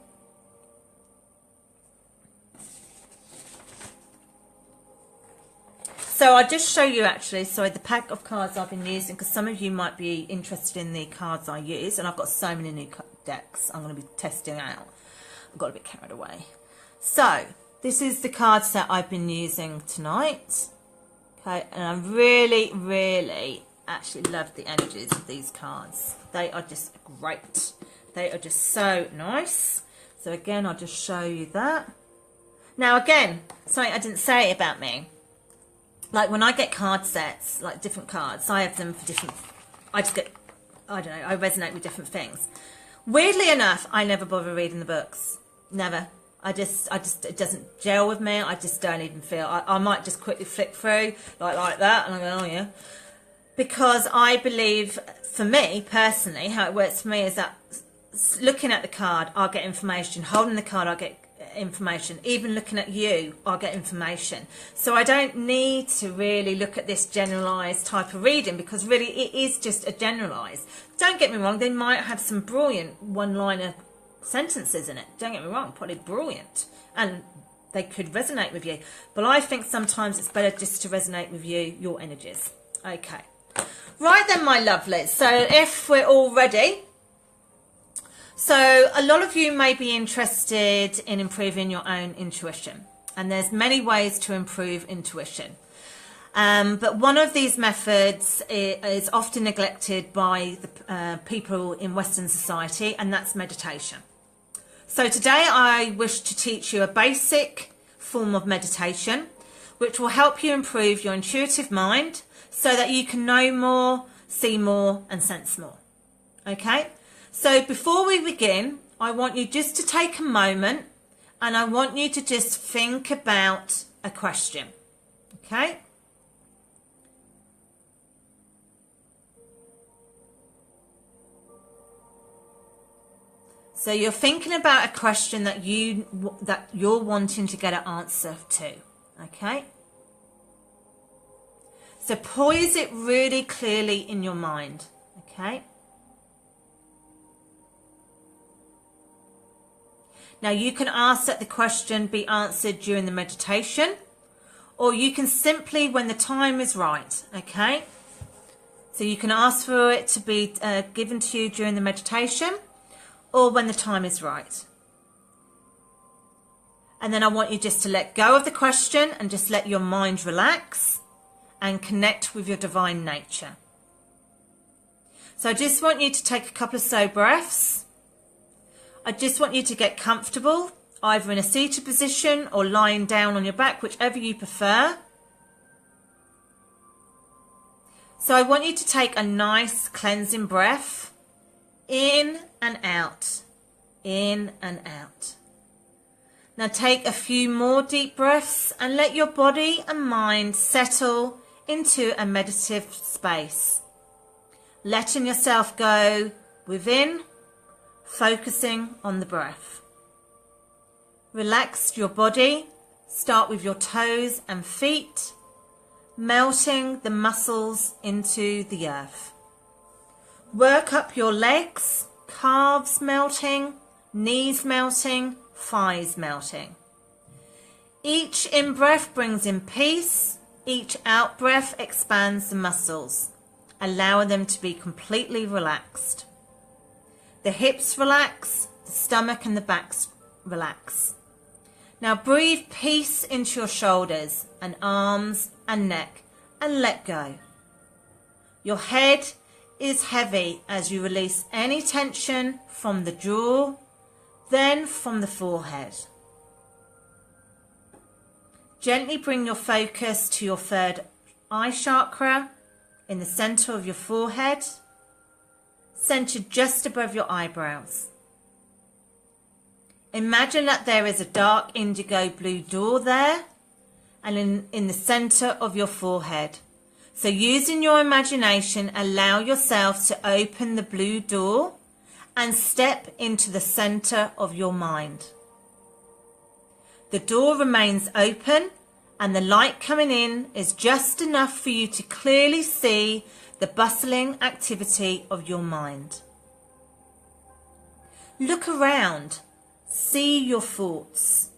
So I'll just show you actually, sorry, the pack of cards I've been using, because some of you might be interested in the cards I use, and I've got so many new decks I'm going to be testing out. I've got a bit carried away. So this is the card set I've been using tonight. Okay, and I really, really actually love the energies of these cards. They are just great. They are just so nice. So again, I'll just show you that. Now again, something I didn't say about me. Like when I get card sets, like different cards, I have them for different, I just get, I don't know, I resonate with different things. Weirdly enough, I never bother reading the books. Never. I just, it doesn't gel with me. I just don't even feel, I might just quickly flick through like that, and I go, oh yeah. Because I believe, for me personally, how it works for me is that looking at the card, I'll get information. Holding the card, I'll get information. Even looking at you, I'll get information. So I don't need to really look at this generalized type of reading, because really it is just a generalized. Don't get me wrong, they might have some brilliant one-liner sentences in it. Don't get me wrong, probably brilliant, and they could resonate with you. But I think sometimes it's better just to resonate with you, your energies. Okay. Right then, my lovelies. So if we're all ready. So a lot of you may be interested in improving your own intuition, and there's many ways to improve intuition. But one of these methods is often neglected by the people in Western society, and that's meditation. So today I wish to teach you a basic form of meditation, which will help you improve your intuitive mind so that you can know more, see more, and sense more. Okay? So before we begin, I want you just to take a moment, and I want you to just think about a question. Okay? So you're thinking about a question that you're wanting to get an answer to. Okay? So poise it really clearly in your mind. Okay? Now you can ask that the question be answered during the meditation, or you can simply when the time is right, okay? So you can ask for it to be given to you during the meditation, or when the time is right. And then I want you just to let go of the question and just let your mind relax and connect with your divine nature. So I just want you to take a couple of slow breaths. I just want you to get comfortable, either in a seated position or lying down on your back, whichever you prefer. So I want you to take a nice cleansing breath, in and out, in and out. Now take a few more deep breaths and let your body and mind settle into a meditative space. letting yourself go within, focusing on the breath. Relax your body. Start with your toes and feet, melting the muscles into the earth. Work up your legs, calves melting, knees melting, thighs melting. Each in-breath brings in peace. Each out-breath expands the muscles, allowing them to be completely relaxed. The hips relax, the stomach and the back relax. Now breathe peace into your shoulders and arms and neck and let go. Your head is heavy as you release any tension from the jaw, then from the forehead. Gently bring your focus to your third eye chakra in the center of your forehead, centered just above your eyebrows. Imagine that there is a dark indigo blue door there and in the center of your forehead. So using your imagination, allow yourself to open the blue door and step into the center of your mind. The door remains open and the light coming in is just enough for you to clearly see the bustling activity of your mind. Look around. See your thoughts,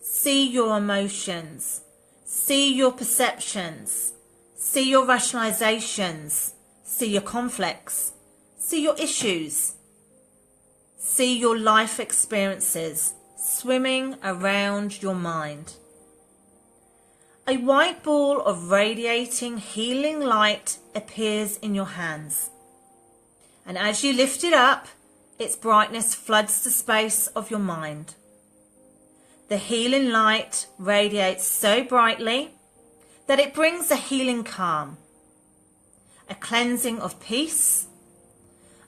see your emotions, see your perceptions, see your rationalizations, see your conflicts, see your issues, see your life experiences swimming around your mind. A white ball of radiating healing light appears in your hands, and as you lift it up, its brightness floods the space of your mind. The healing light radiates so brightly that it brings a healing calm, a cleansing of peace,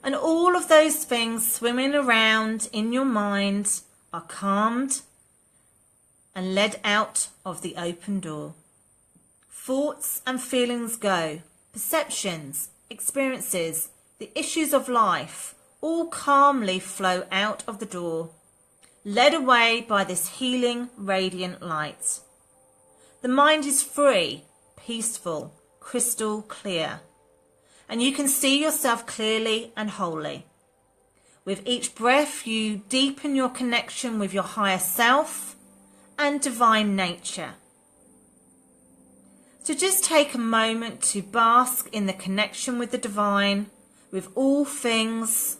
and all of those things swimming around in your mind are calmed and led out of the open door. Thoughts and feelings go, perceptions, experiences, the issues of life, all calmly flow out of the door, led away by this healing, radiant light. The mind is free, peaceful, crystal clear, and you can see yourself clearly and wholly. With each breath, you deepen your connection with your higher self and divine nature. So just take a moment to bask in the connection with the divine, with all things.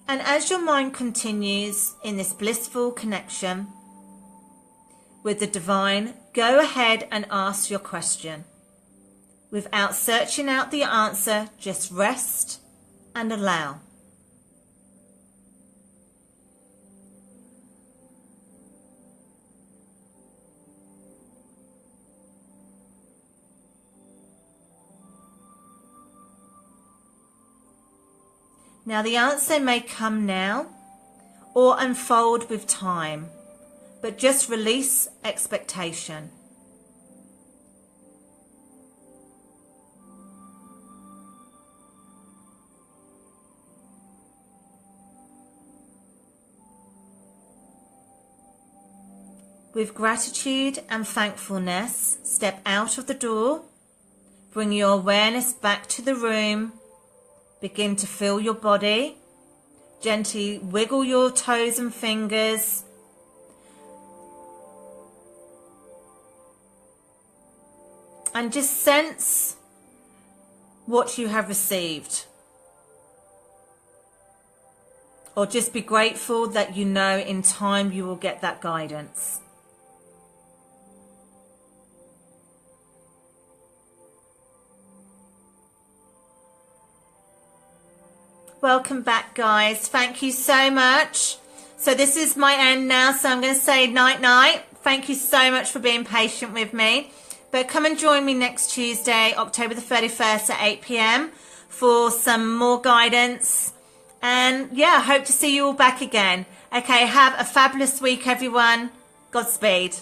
And as your mind continues in this blissful connection with the divine, go ahead and ask your question. Without searching out the answer, just rest and allow. Now the answer may come now or unfold with time, but just release expectation. With gratitude and thankfulness, step out of the door, bring your awareness back to the room. Begin to feel your body. Gently wiggle your toes and fingers. And just sense what you have received. Or just be grateful that you know in time you will get that guidance. Welcome back, guys. Thank you so much. So this is my end now, so I'm going to say night-night. Thank you so much for being patient with me. But come and join me next Tuesday, October the 31st at 8 p.m. for some more guidance. And yeah, I hope to see you all back again. Okay, have a fabulous week, everyone. Godspeed.